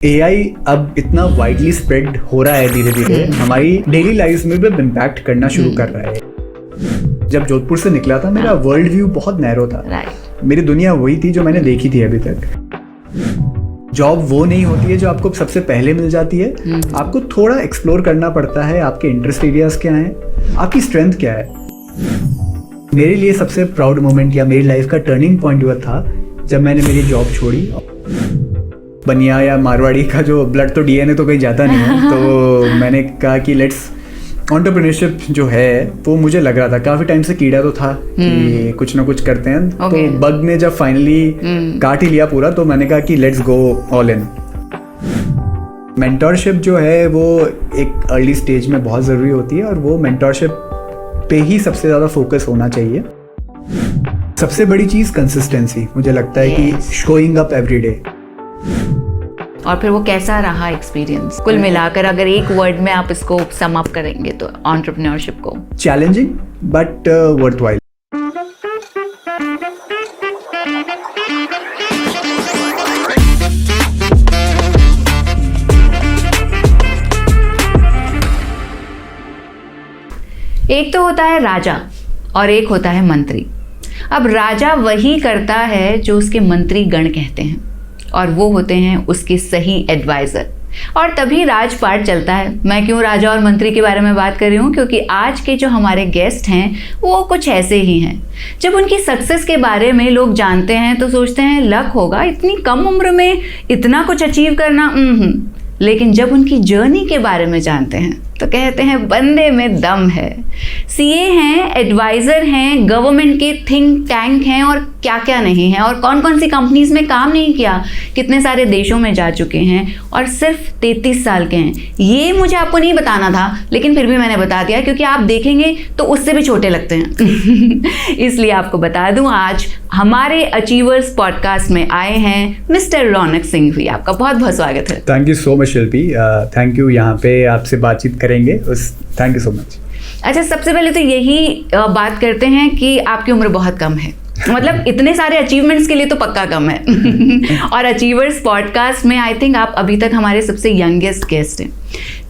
AI अब इतना widely spread हो रहा है, धीरे धीरे हमारी डेली लाइफ में भी इम्पैक्ट करना शुरू कर रहा है। जब जोधपुर से निकला था, मेरा वर्ल्ड व्यू बहुत नैरो था। मेरी दुनिया वही थी जो मैंने देखी थी अभी तक। जॉब वो नहीं होती है जो आपको सबसे पहले मिल जाती है। आपको थोड़ा एक्सप्लोर करना पड़ता है, आपके इंटरेस्ट एरियाज क्या हैं, आपकी स्ट्रेंथ क्या है। मेरे लिए सबसे प्राउड मोमेंट या मेरी लाइफ का टर्निंग पॉइंट हुआ था जब मैंने मेरी जॉब छोड़ी। बनिया या मारवाड़ी का जो ब्लड तो डीएनए तो कहीं जाता नहीं है, तो मैंने कहा कि लेट्स एंटरप्रेन्योरशिप जो है वो मुझे लग रहा था काफ़ी टाइम से कीड़ा तो था कि कुछ ना कुछ करते हैं। तो बग ने जब फाइनली काट ही लिया पूरा, तो मैंने कहा कि let's go all in. Mentorship जो है वो एक अर्ली स्टेज में बहुत ज़रूरी होती है और वो मेंटरशिप पे ही सबसे ज़्यादा फोकस होना चाहिए। सबसे बड़ी चीज़ कंसिस्टेंसी मुझे लगता है कि शोइंग अप एवरी डे। और फिर वो कैसा रहा एक्सपीरियंस कुल मिलाकर, अगर एक वर्ड में आप इसको सम अप करेंगे तो एंटरप्रेन्योरशिप को? Challenging but worthwhile. एक तो होता है राजा और एक होता है मंत्री। अब राजा वही करता है जो उसके मंत्री गण कहते हैं, और वो होते हैं उसके सही एडवाइज़र, और तभी राजपाट चलता है। मैं क्यों राजा और मंत्री के बारे में बात कर रही हूँ? क्योंकि आज के जो हमारे गेस्ट हैं वो कुछ ऐसे ही हैं। जब उनकी सक्सेस के बारे में लोग जानते हैं तो सोचते हैं लक होगा इतनी कम उम्र में इतना कुछ अचीव करना। लेकिन जब उनकी जर्नी के बारे में जानते हैं तो कहते हैं बंदे में दम है। सीए हैं, एडवाइज़र हैं, गवर्नमेंट के थिंक टैंक हैं, और क्या क्या नहीं है, और कौन कौन सी कंपनीज में काम नहीं किया, कितने सारे देशों में जा चुके हैं, और सिर्फ 33 साल के हैं। ये मुझे आपको नहीं बताना था, लेकिन फिर भी मैंने बता दिया क्योंकि आप देखेंगे तो उससे भी छोटे लगते हैं। इसलिए आपको बता दूं, आज हमारे अचीवर्स पॉडकास्ट में आए हैं मिस्टर रौनक सिंघवी। आपका बहुत बहुत स्वागत है। Thank you so much Shilpi, thank you यहाँ पे आपसे बातचीत करेंगे। Thank you so much. अच्छा, सबसे पहले तो यही बात करते हैं कि आपकी उम्र बहुत कम है। मतलब इतने सारे अचीवमेंट्स के लिए तो पक्का कम है। और अचीवर्स पॉडकास्ट में आई थिंक आप अभी तक हमारे सबसे यंगेस्ट गेस्ट हैं।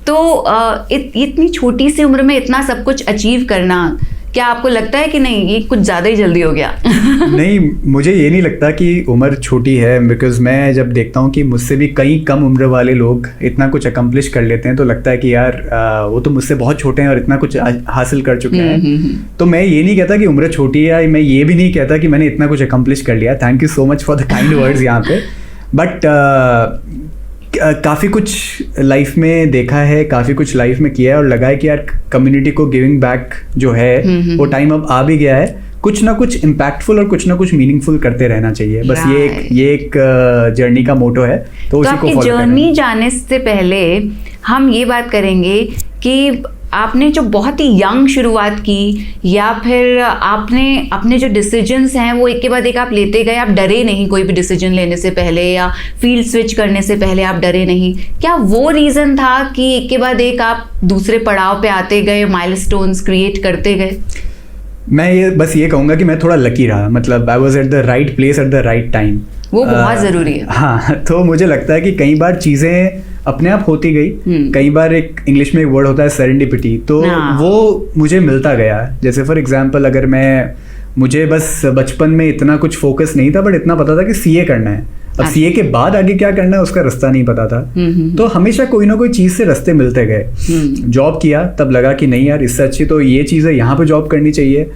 तो इतनी छोटी सी उम्र में इतना सब कुछ अचीव करना, क्या आपको लगता है कि नहीं ये कुछ ज़्यादा ही जल्दी हो गया? नहीं, मुझे ये नहीं लगता कि उम्र छोटी है, बिकॉज मैं जब देखता हूँ कि मुझसे भी कई कम उम्र वाले लोग इतना कुछ अकम्प्लिश कर लेते हैं तो लगता है कि यार वो तो मुझसे बहुत छोटे हैं और इतना कुछ हासिल कर चुके हैं। तो मैं ये नहीं कहता कि उम्र छोटी है, मैं ये भी नहीं कहता कि मैंने इतना कुछ अकम्प्लिश कर लिया। Thank you so much for the kind words यहाँ पे। बट काफ़ी कुछ लाइफ में देखा है, काफ़ी कुछ लाइफ में किया है, और लगा है कि यार कम्युनिटी को गिविंग बैक जो है वो टाइम अब आ भी गया है। कुछ ना कुछ इम्पैक्टफुल और कुछ ना कुछ मीनिंगफुल करते रहना चाहिए। बस ये एक जर्नी का मोटो है, तो उसी को फॉलो करना। जर्नी जाने से पहले हम ये बात करेंगे कि आपने जो बहुत ही यंग शुरुआत की, या फिर आपने अपने जो डिसीजंस हैं वो एक के बाद एक आप लेते गए, आप डरे नहीं कोई भी डिसीजन लेने से पहले, या फील्ड स्विच करने से पहले आप डरे नहीं? क्या वो रीज़न था कि एक के बाद एक आप दूसरे पड़ाव पे आते गए, माइलस्टोन्स क्रिएट करते गए? मैं बस ये कहूँगा कि मैं थोड़ा लकी रहा। मतलब I was at the right place at the right time. वो बहुत ज़रूरी है। हाँ, तो मुझे लगता है कि कई बार चीज़ें अपने आप होती गई। कई बार एक इंग्लिश में एक वर्ड होता है सेरेंडिपिटी, तो वो मुझे मिलता गया। जैसे फॉर एग्जांपल, अगर मुझे बस बचपन में इतना कुछ फोकस नहीं था, बट इतना पता था कि सीए करना है। अब सीए के बाद आगे क्या करना है उसका रास्ता नहीं पता था। तो हमेशा कोई ना कोई चीज़ से रास्ते मिलते गए। जॉब किया तब लगा कि नहीं यार, इससे अच्छी तो ये चीज़ है, यहाँ पे जॉब करनी चाहिए।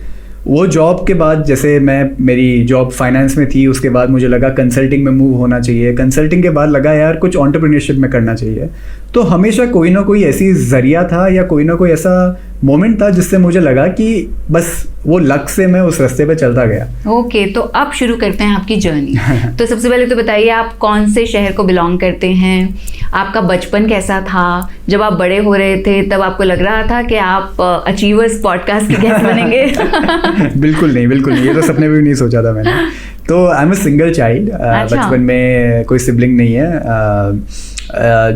वो जॉब के बाद, जैसे मेरी जॉब फाइनेंस में थी, उसके बाद मुझे लगा कंसल्टिंग में मूव होना चाहिए। कंसल्टिंग के बाद लगा यार कुछ एंटरप्रेन्योरशिप में करना चाहिए। तो हमेशा कोई ना कोई ऐसी जरिया था या कोई ना कोई ऐसा मोमेंट था जिससे मुझे लगा कि बस वो लक से मैं उस रास्ते पे चलता गया। ओके, तो अब शुरू करते हैं आपकी जर्नी। तो सबसे पहले तो बताइए आप कौन से शहर को बिलोंग करते हैं? आपका बचपन कैसा था? जब आप बड़े हो रहे थे तब आपको लग रहा था कि आप अचीवर्स पॉडकास्ट के गेस्ट बनेंगे? बिल्कुल नहीं, ये तो सपने में भी नहीं सोचा था मैंने। तो I am a single child. बचपन में कोई सिबलिंग नहीं है।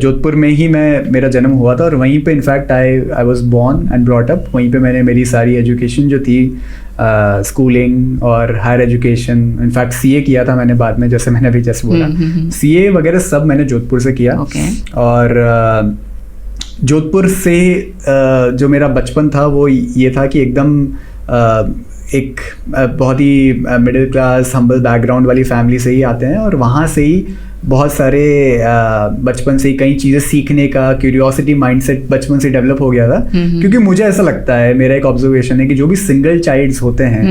जोधपुर में ही मेरा जन्म हुआ था, और वहीं पे in fact I was born and brought up. वहीं पे मैंने मेरी सारी एजुकेशन जो थी स्कूलिंग और हायर एजुकेशन, इनफैक्ट सीए किया था मैंने बाद में, जैसे मैंने अभी जस्ट बोला, सीए वगैरह सब मैंने जोधपुर से किया। और जोधपुर से जो मेरा बचपन था वो ये था कि एकदम एक बहुत ही मिडिल क्लास हम्बल बैकग्राउंड वाली फैमिली से ही आते हैं, और वहाँ से ही बहुत सारे बचपन से ही कई चीज़ें सीखने का क्यूरियोसिटी माइंडसेट बचपन से डेवलप हो गया था। क्योंकि मुझे ऐसा लगता है, मेरा एक ऑब्जर्वेशन है कि जो भी सिंगल चाइल्ड्स होते हैं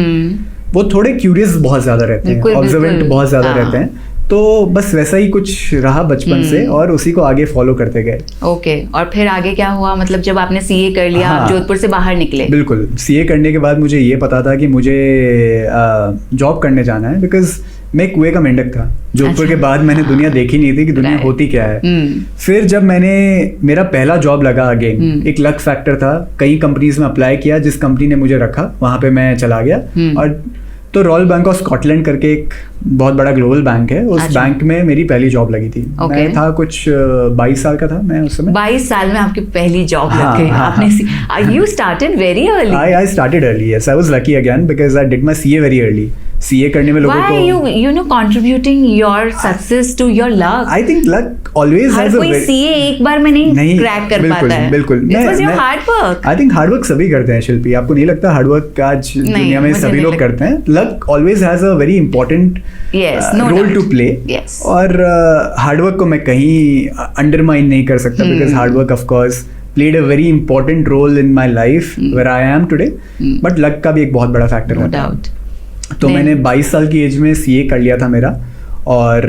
वो थोड़े क्यूरियस बहुत ज़्यादा रहते हैं, ऑब्जर्वेंट बहुत ज़्यादा रहते हैं। तो बस वैसा ही कुछ रहा बचपन से, और उसी को आगे फॉलो करते गए। ओके, और फिर आगे क्या हुआ? मतलब जब आपने सीए कर लिया, आप जोधपुर से बाहर निकले? बिल्कुल, सीए करने के बाद मुझे ये पता था कि मुझे जॉब करने जाना है, बिकॉज मैं एक कुएं का मेंढक था। जोधपुर के बाद मैंने दुनिया देखी नहीं थी कि दुनिया होती क्या है। फिर जब मेरा पहला जॉब लगा, अगेन एक लक फैक्टर था, कई कंपनीज में अप्लाई किया, जिस कंपनी ने मुझे रखा वहां पे मैं चला गया। और तो रॉयल बैंक ऑफ स्कॉटलैंड करके एक बहुत बड़ा ग्लोबल बैंक है, उस बैंक में मेरी पहली जॉब लगी थी। मैं था कुछ 22 साल का था मैं उस समय। 22 साल में आपकी पहली जॉब लग गई। आपने you started very early. I started early, yes, I was lucky again because I did my CA very early. CA करने में लोगों को you know contributing your success to your luck. I think luck always has a कोई CA एक बार में नहीं crack कर पाता है। बिल्कुल, It was your hard work. I think hard work सभी करते हैं शिल्पी, आपको नहीं लगता हार्ड वर्क आज दुनिया में सभी लोग करते हैं? Luck always has a very important role to play. Yes. और हार्ड वर्क को मैं कहीं अंडरमाइन नहीं कर सकता, because hard work of course played a very important role in my life where I am today. But luck का भी एक बहुत बड़ा फैक्टर होता है। तो मैंने 22 साल की एज में सीए कर लिया था मेरा, और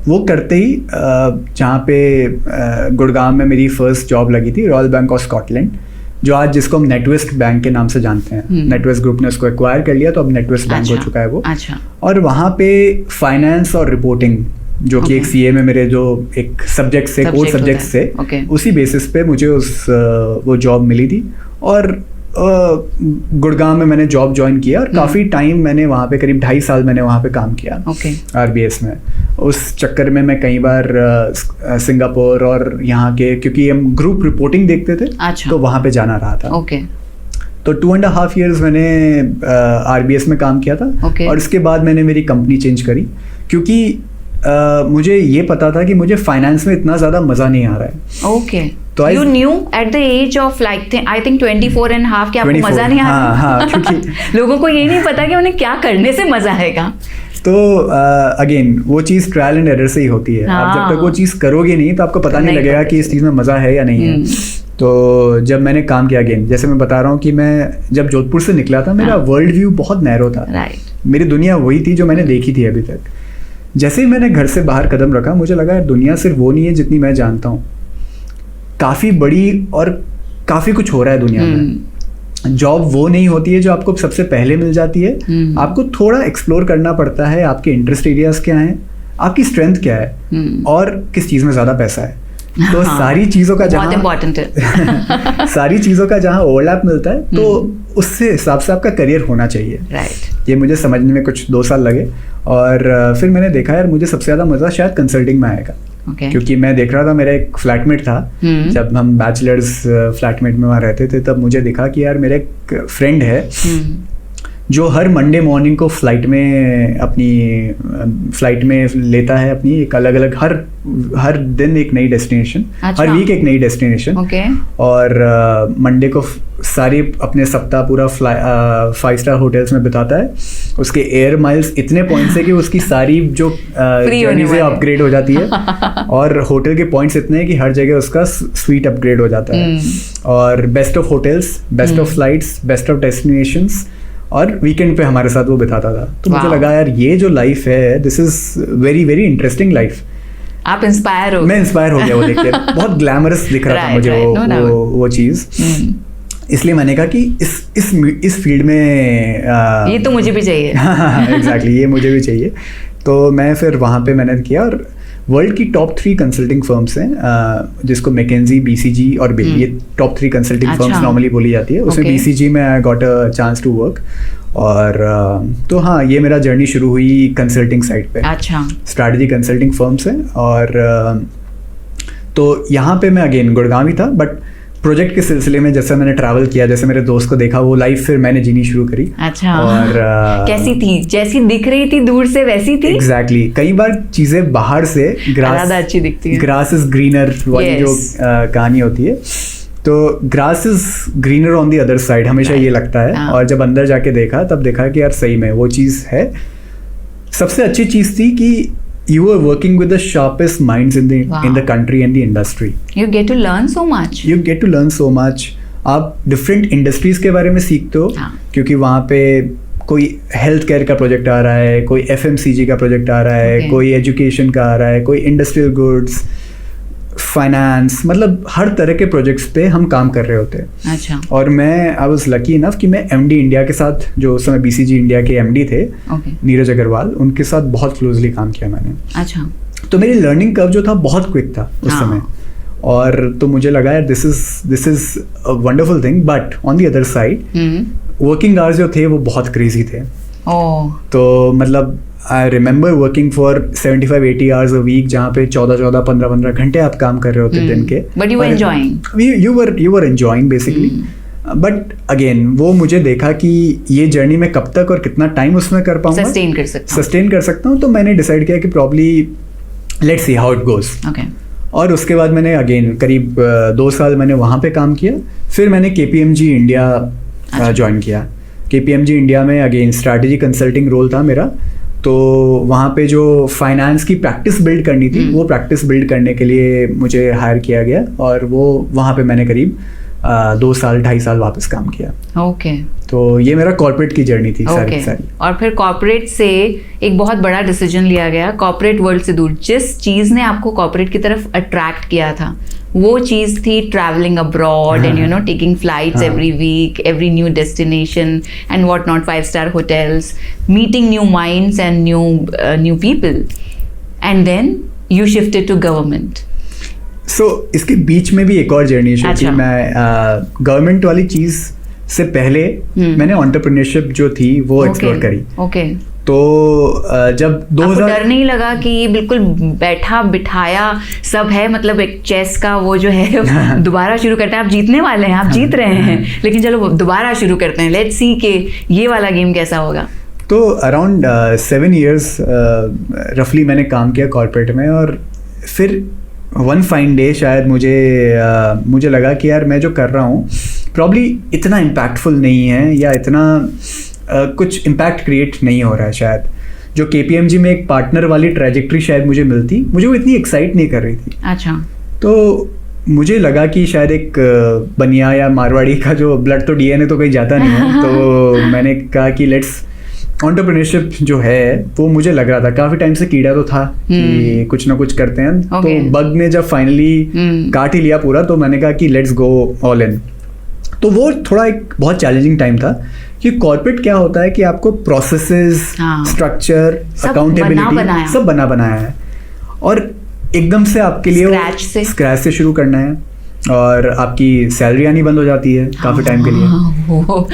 वो करते ही जहाँ पे गुड़गांव में मेरी फर्स्ट जॉब लगी थी, रॉयल बैंक ऑफ स्कॉटलैंड, जो आज जिसको हम नेटवेस्ट बैंक के नाम से जानते हैं। नेटवेस्ट ग्रुप ने उसको एक्वायर कर लिया, तो अब नेटवेस्ट बैंक हो चुका है वो। और वहाँ पे फाइनेंस और रिपोर्टिंग, जो कि एक सीए में मेरे जो एक सब्जेक्ट से, कोर सब्जेक्ट से, उसी बेसिस पे मुझे वो जॉब मिली थी। और गुड़गांव में मैंने जॉब ज्वाइन किया, और काफ़ी टाइम मैंने वहाँ पे, करीब 2.5 साल मैंने वहाँ पे काम किया आरबीएस में। उस चक्कर में मैं कई बार सिंगापुर और यहाँ के, क्योंकि हम ग्रुप रिपोर्टिंग देखते थे, तो वहाँ पे जाना रहा था। तो 2.5 years मैंने आरबीएस में काम किया था। और इसके बाद मैंने मेरी कंपनी चेंज करी, क्योंकि मुझे ये पता था कि मुझे फाइनेंस में इतना ज़्यादा मज़ा नहीं आ रहा है। तो you knew at the age of like I think 24.5 कि आपको मजा नहीं आ रहा। हाँ, क्योंकि लोगों को ये नहीं पता कि उन्हें क्या करने से मजा आएगा। तो अगेन वो चीज़ ट्रायल एंड एरर से ही होती है। आप जब तक वो चीज़ करोगे नहीं तो आपको पता नहीं लगेगा कि इस चीज़ में मज़ा है या नहीं है। तो जब मैंने काम किया, अगेन जैसे मैं बता रहा हूँ कि मैं जब जोधपुर से निकला था, मेरा वर्ल्ड व्यू बहुत नैरो था। मेरी दुनिया वही थी जो मैंने देखी थी अभी तक। जैसे ही मैंने घर से बाहर कदम रखा, मुझे लगा यार दुनिया सिर्फ वो नहीं है जितनी मैं जानता हूँ, काफ़ी बड़ी और काफ़ी कुछ हो रहा है दुनिया में। जॉब वो नहीं होती है जो आपको सबसे पहले मिल जाती है। आपको थोड़ा एक्सप्लोर करना पड़ता है, आपके इंटरेस्ट एरियाज क्या हैं, आपकी स्ट्रेंथ क्या है, और किस चीज़ में ज़्यादा पैसा है। तो सारी चीज़ों का जहाँ इम्पोर्टेंट है सारी चीज़ों का जहाँ ओवरलैप मिलता है, तो उससे हिसाब से आपका करियर होना चाहिए। ये मुझे समझने में कुछ 2 साल लगे, और फिर मैंने देखा यार मुझे सबसे ज़्यादा मज़ा शायद कंसल्टिंग में आएगा। क्योंकि मैं देख रहा था, मेरा एक फ्लैटमेट था, जब हम बैचलर्स फ्लैटमेट में वहाँ रहते थे, तब मुझे दिखा कि यार मेरा एक फ्रेंड है जो हर मंडे मॉर्निंग को फ्लाइट में लेता है अपनी एक अलग अलग, हर दिन एक नई डेस्टिनेशन, हर वीक एक नई डेस्टिनेशन। और मंडे को सारी अपने सप्ताह पूरा 5 स्टार होटल्स में बिताता है। उसके एयर माइल्स इतने पॉइंट्स है कि उसकी सारी जो जर्नी से अपग्रेड हो जाती है, और होटल के पॉइंट्स इतने हैं कि हर जगह उसका स्वीट अपग्रेड हो जाता है। और best of hotels, best of flights, best of destinations, और वीकेंड पे हमारे साथ वो बिताता था। तो मुझे लगा यार ये जो लाइफ है, this is very very interesting life. आप इंस्पायर हो? मैं इंस्पायर हो गया वो देख के। बहुत ग्लैमरस दिख रहा था मुझे वो चीज़। इसलिए मैंने कहा कि इस फील्ड में ये तो मुझे भी चाहिए। एग्जैक्टली, ये मुझे भी चाहिए। तो मैं फिर वहाँ पे मैंने किया, और वर्ल्ड की टॉप 3 कंसल्टिंग फर्म्स हैं, जिसको मैकेंजी, बीसीजी और बिल, ये टॉप 3 कंसल्टिंग फर्म्स नॉर्मली बोली जाती है। उसमें बीसीजी में I got a chance to work. और तो हाँ, ये मेरा जर्नी शुरू हुई कंसल्टिंग साइड पे। स्ट्रैटेजी कंसल्टिंग फर्म्स हैं। और तो यहाँ पे मैं अगेन गुड़गांव ही था, बट प्रोजेक्ट के सिलसिले में जैसे मैंने ट्रैवल किया, जैसे मेरे दोस्त को देखा, वो लाइफ फिर मैंने जीनी शुरू करी। अच्छा। और कैसी थी? जैसी दिख रही थी दूर से वैसी थी? एग्जैक्टली कई बार चीजें बाहर से ज्यादा अच्छी दिखती है। ग्रास इज ग्रीनर वाली जो कहानी होती है, तो grass is greener on the other side, हमेशा ये लगता है। और जब अंदर जाके देखा तब देखा कि यार सही में वो चीज़ है। सबसे अच्छी चीज़ थी कि you were working with the sharpest minds in the country and the industry. You get to learn so much. You get to learn so much. आप different industries के बारे में सीखते हो, क्योंकि वहाँ पे कोई हेल्थ केयर का प्रोजेक्ट आ रहा है, कोई FMCG का प्रोजेक्ट आ रहा है, कोई एजुकेशन का आ रहा है, कोई इंडस्ट्रियल गुड्स, फाइनेंस, मतलब हर तरह के प्रोजेक्ट्स पे हम काम कर रहे होते हैं। अच्छा। और मैं आई वाज लकी इनफ कि मैं MD इंडिया के साथ, जो उस समय BCG इंडिया के MD थे, नीरज अग्रवाल, उनके साथ बहुत क्लोजली काम किया मैंने। अच्छा। तो मेरी लर्निंग कर्व जो था बहुत क्विक था उस समय, और तो मुझे लगा यार this is a wonderful thing. But on the other side working hours जो थे वो बहुत क्रेजी थे। तो मतलब I remember working for 75-80 hours a week, जहाँ पे 14-14, 15-15 घंटे आप काम कर रहे होते दिन के। But you were enjoying. You were enjoying basically. But again वो मुझे देखा कि ये जर्नी में कब तक और कितना टाइम उसमें कर पाऊंगा, सस्टेन कर सकता हूँ। तो मैंने डिसाइड किया कि probably let's see how it goes. और उसके बाद मैंने अगेन करीब 2 साल मैंने वहाँ पे काम किया। फिर मैंने KPMG इंडिया ज्वाइन किया। KPMG इंडिया में अगेन स्ट्रैटेजी कंसल्टिंग रोल था मेरा। तो वहाँ पे जो फाइनेंस की प्रैक्टिस बिल्ड करनी थी, वो प्रैक्टिस बिल्ड करने के लिए मुझे हायर किया गया, और वो वहाँ पे मैंने करीब 2 साल 2.5 साल वापस काम किया। ओके। तो ये मेरा कॉर्पोरेट की जर्नी थी सारी सारी। और फिर कॉर्पोरेट से एक बहुत बड़ा डिसीजन लिया गया, कॉर्पोरेट वर्ल्ड से दूर। जिस चीज़ ने आपको कॉर्पोरेट की तरफ अट्रैक्ट किया था वो चीज़ थी travelling abroad and taking flights every week, every new destination and what not, 5-star hotels, meeting new minds and new people, and then you shifted to government. इसके बीच में भी एक और जर्नी है। अच्छा। मैं गवर्नमेंट वाली चीज़ से पहले मैंने एंटरप्रेन्योरशिप जो थी वो एक्सप्लोर करी। ओके। तो जब 2000 डर नहीं लगा कि ये बिल्कुल बैठा बिठाया सब है, मतलब एक चेस का वो जो है दोबारा शुरू करते हैं, आप जीतने वाले हैं, आप जीत रहे हैं, लेकिन चलो दोबारा शुरू करते हैं, लेट्स सी कि ये वाला गेम कैसा होगा। तो अराउंड 7 years रफली मैंने काम किया कॉर्पोरेट में, और फिर वन फाइन डे शायद मुझे लगा कि यार मैं जो कर रहा हूँ प्रॉब्ली इतना इम्पैक्टफुल नहीं है, या इतना कुछ इम्पैक्ट क्रिएट नहीं हो रहा है शायद। जो KPMG में एक पार्टनर वाली ट्रैजेक्टरी शायद मुझे मिलती, मुझे वो इतनी एक्साइट नहीं कर रही थी। अच्छा। तो मुझे लगा कि शायद एक बनिया या मारवाड़ी का जो ब्लड तो DNA तो कहीं जाता नहीं है। तो मैंने कहा कि लेट्स एंटरप्रेन्योरशिप जो है वो मुझे लग रहा था, काफ़ी टाइम से कीड़ा तो था कि कुछ ना कुछ करते हैं। तो बग ने जब फाइनली काट ही लिया पूरा, तो मैंने कहा कि लेट्स गो ऑल इन। तो वो थोड़ा एक बहुत चैलेंजिंग टाइम था कि कॉर्पोरेट क्या होता है कि आपको प्रोसेसेस, स्ट्रक्चर, अकाउंटेबिलिटी सब बना बनाया है, और एकदम से आपके लिए स्क्रैच से शुरू करना है, और आपकी सैलरी आनी बंद हो जाती है काफ़ी टाइम के लिए।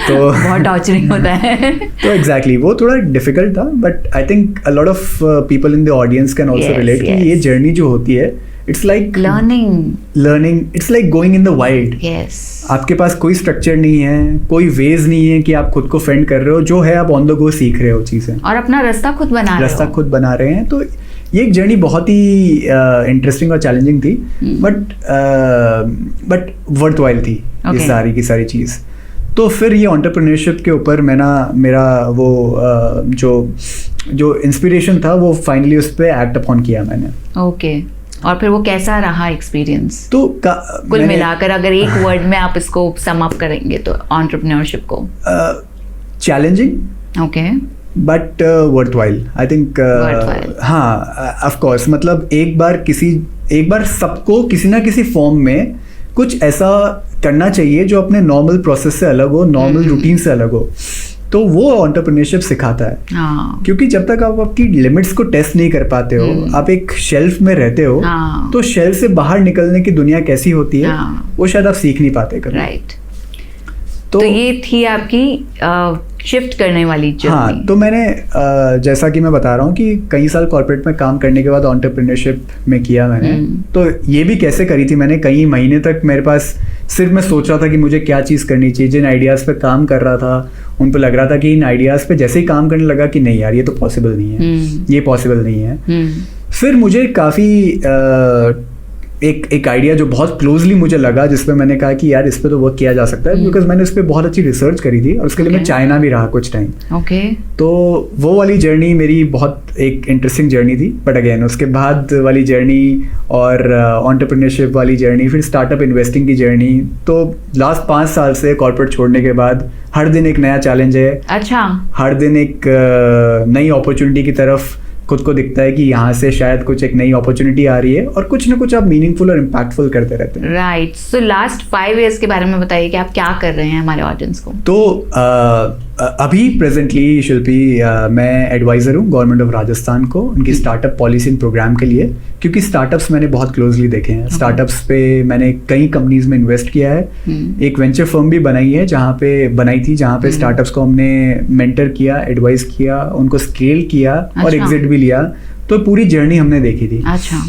तो बहुत टॉर्चरिंग होता है। तो एग्जैक्टली वो थोड़ा डिफिकल्ट था, but I think a lot of people in the audience can also relate कि ये जर्नी जो होती है, it's like learning, it's like going in the wild. आपके पास कोई स्ट्रक्चर नहीं है, कोई वेज नहीं है कि आप खुद को फेंड कर रहे हो, जो है आप ऑन द गो सीख रहे हो चीज़ें, और अपना रास्ता खुद बना रहे हैं। तो ये एक जर्नी बहुत ही इंटरेस्टिंग और चैलेंजिंग थी, बट वर्थवाइल थी ये सारी की सारी चीज़। तो फिर ये एंटरप्रेन्योरशिप के ऊपर मेरा वो जो इंस्पिरेशन था वो फाइनली उस पर एक्ट अपॉन किया मैंने। ओके। और फिर वो कैसा रहा एक्सपीरियंस? तो कुल मिलाकर अगर एक वर्ड में आप इसको सम अप करेंगे तो एंटरप्रेन्योरशिप को? Challenging. Okay. But worthwhile, I think. हाँ, ऑफ कोर्स, मतलब एक बार सबको किसी ना किसी फॉर्म में कुछ ऐसा करना चाहिए जो अपने नॉर्मल प्रोसेस से अलग हो, नॉर्मल रूटीन से अलग हो। तो वो एंटरप्रेन्योरशिप सिखाता है। क्योंकि जब तक आप आपकी लिमिट्स को टेस्ट नहीं कर पाते हो, आप एक शेल्फ में रहते हो, तो शेल्फ से बाहर निकलने की दुनिया कैसी होती है वो शायद आप सीख नहीं पाते कभी। राइट। तो ये थी आपकी शिफ्ट करने वाली जर्नी। हाँ, तो मैंने जैसा कि मैं बता रहा हूँ कि कई साल कॉर्पोरेट में काम करने के बाद एंटरप्रेन्योरशिप में किया मैंने। तो ये भी कैसे करी थी मैंने, कई महीने तक मेरे पास सिर्फ मैं सोच रहा था कि मुझे क्या चीज़ करनी चाहिए, जिन आइडियाज़ पे काम कर रहा था उन पे लग रहा था कि इन आइडियाज़ पे जैसे ही काम करने लगा कि नहीं यार ये तो पॉसिबल नहीं है, ये पॉसिबल नहीं है। फिर मुझे काफ़ी एक आइडिया जो बहुत क्लोजली मुझे लगा, जिसमें मैंने कहा कि यार इस पे तो वर्क किया जा सकता है, बिकॉज मैंने उस पर बहुत अच्छी रिसर्च करी थी और उसके लिए मैं चाइना भी रहा कुछ टाइम। तो वो वाली जर्नी मेरी बहुत एक इंटरेस्टिंग जर्नी थी। बट अगेन उसके बाद वाली जर्नी और एंटरप्रेन्योरशिप वाली जर्नी, फिर स्टार्टअप इन्वेस्टिंग की जर्नी, तो लास्ट 5 साल से कॉर्पोरेट छोड़ने के बाद हर दिन एक नया चैलेंज है। अच्छा। हर दिन एक नई अपॉर्चुनिटी की तरफ खुद को दिखता है कि यहाँ से शायद कुछ एक नई अपॉर्चुनिटी आ रही है और कुछ ना कुछ आप मीनिंगफुल और इम्पैक्टफुल करते रहते हैं। राइट। सो लास्ट 5 years के बारे में बताइए कि आप क्या कर रहे हैं हमारे ऑडियंस को। तो अभी प्रेजेंटली शिल्पी मैं एडवाइज़र हूँ गवर्नमेंट ऑफ राजस्थान को उनकी स्टार्टअप पॉलिसी एंड प्रोग्राम के लिए, क्योंकि स्टार्टअप्स मैंने बहुत क्लोजली देखे हैं। स्टार्टअप्स पे मैंने कई कंपनीज में इन्वेस्ट किया है। एक वेंचर फर्म भी बनाई है जहाँ पे स्टार्टअप्स को हमने मेंटर किया, एडवाइस किया, उनको स्केल किया और एग्जिट भी लिया। तो पूरी जर्नी हमने देखी थी। अच्छा।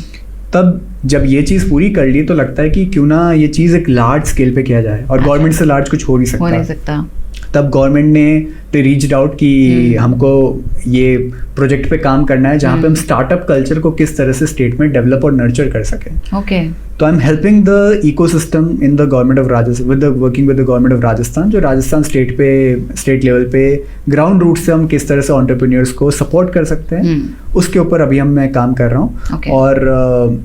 तब जब ये चीज़ पूरी कर ली तो लगता है कि क्यों ना ये चीज़ एक लार्ज स्केल पे किया जाए, और गवर्नमेंट से लार्ज कुछ हो नहीं सकता। तब गवर्नमेंट ने रीच्ड आउट कि हमको ये प्रोजेक्ट पे काम करना है जहाँ पे हम स्टार्टअप कल्चर को किस तरह से स्टेट में डेवलप और नर्चर कर सकें। ओके। तो I am helping the ecosystem in the government of Rajasthan working with the government of Rajasthan, जो राजस्थान स्टेट लेवल पे ग्राउंड रूट से हम किस तरह से एंटरप्रेन्योर्स को सपोर्ट कर सकते हैं, उसके ऊपर अभी मैं काम कर रहा हूँ। और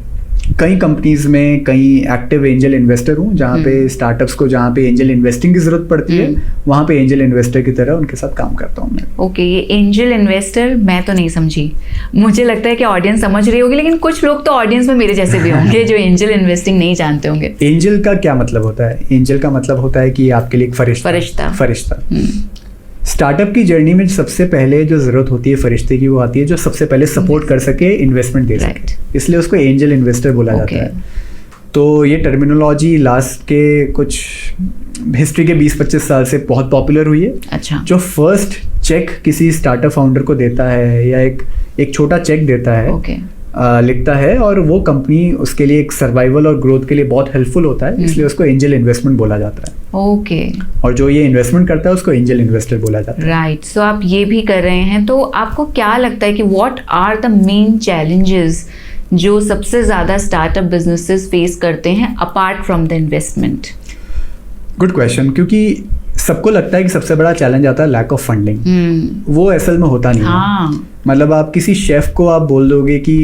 कई कंपनीज में कई एक्टिव एंजल इन्वेस्टर हूँ जहाँ पे स्टार्टअप्स को जहाँ पे एंजल इन्वेस्टिंग की जरूरत पड़ती है वहाँ पे एंजल इन्वेस्टर की तरह उनके साथ काम करता हूँ मैं। ओके, ये एंजल इन्वेस्टर मैं तो नहीं समझी, मुझे लगता है कि ऑडियंस समझ रही होगी, लेकिन कुछ लोग तो ऑडियंस में मेरे जैसे भी होंगे जो एंजल इन्वेस्टिंग नहीं जानते होंगे। एंजल का क्या मतलब होता है? एंजल का मतलब होता है कि आपके लिए एक फरिश्ता। स्टार्टअप की जर्नी में सबसे पहले जो जरूरत होती है फरिश्ते की, वो आती है जो सबसे पहले सपोर्ट कर सके, इन्वेस्टमेंट दे सके, इसलिए उसको एंजल इन्वेस्टर बोला जाता है। तो ये टर्मिनोलॉजी लास्ट के कुछ हिस्ट्री के 20-25 साल से बहुत पॉपुलर हुई है। अच्छा। जो फर्स्ट चेक किसी स्टार्टअप फाउंडर को देता है या एक छोटा चेक देता है, लिखता है, और वो कंपनी उसके लिए एक सर्वाइवल और ग्रोथ के लिए बहुत हेल्पफुल होता है, इसलिए उसको एंजल इन्वेस्टमेंट बोला जाता है। ओके। और जो ये इन्वेस्टमेंट करता है उसको एंजल इन्वेस्टर बोला जाता है। राइट। सो आप ये भी कर रहे हैं, तो आपको क्या लगता है कि what are the main challenges जो सबसे ज्यादा स्टार्टअप बिजनेसेस फेस करते हैं apart from the investment? Good question, क्योंकि सबको लगता है कि सबसे बड़ा चैलेंज आता है लैक ऑफ फंडिंग। वो असल में होता नहीं है। मतलब आप किसी शेफ को आप बोल दोगे कि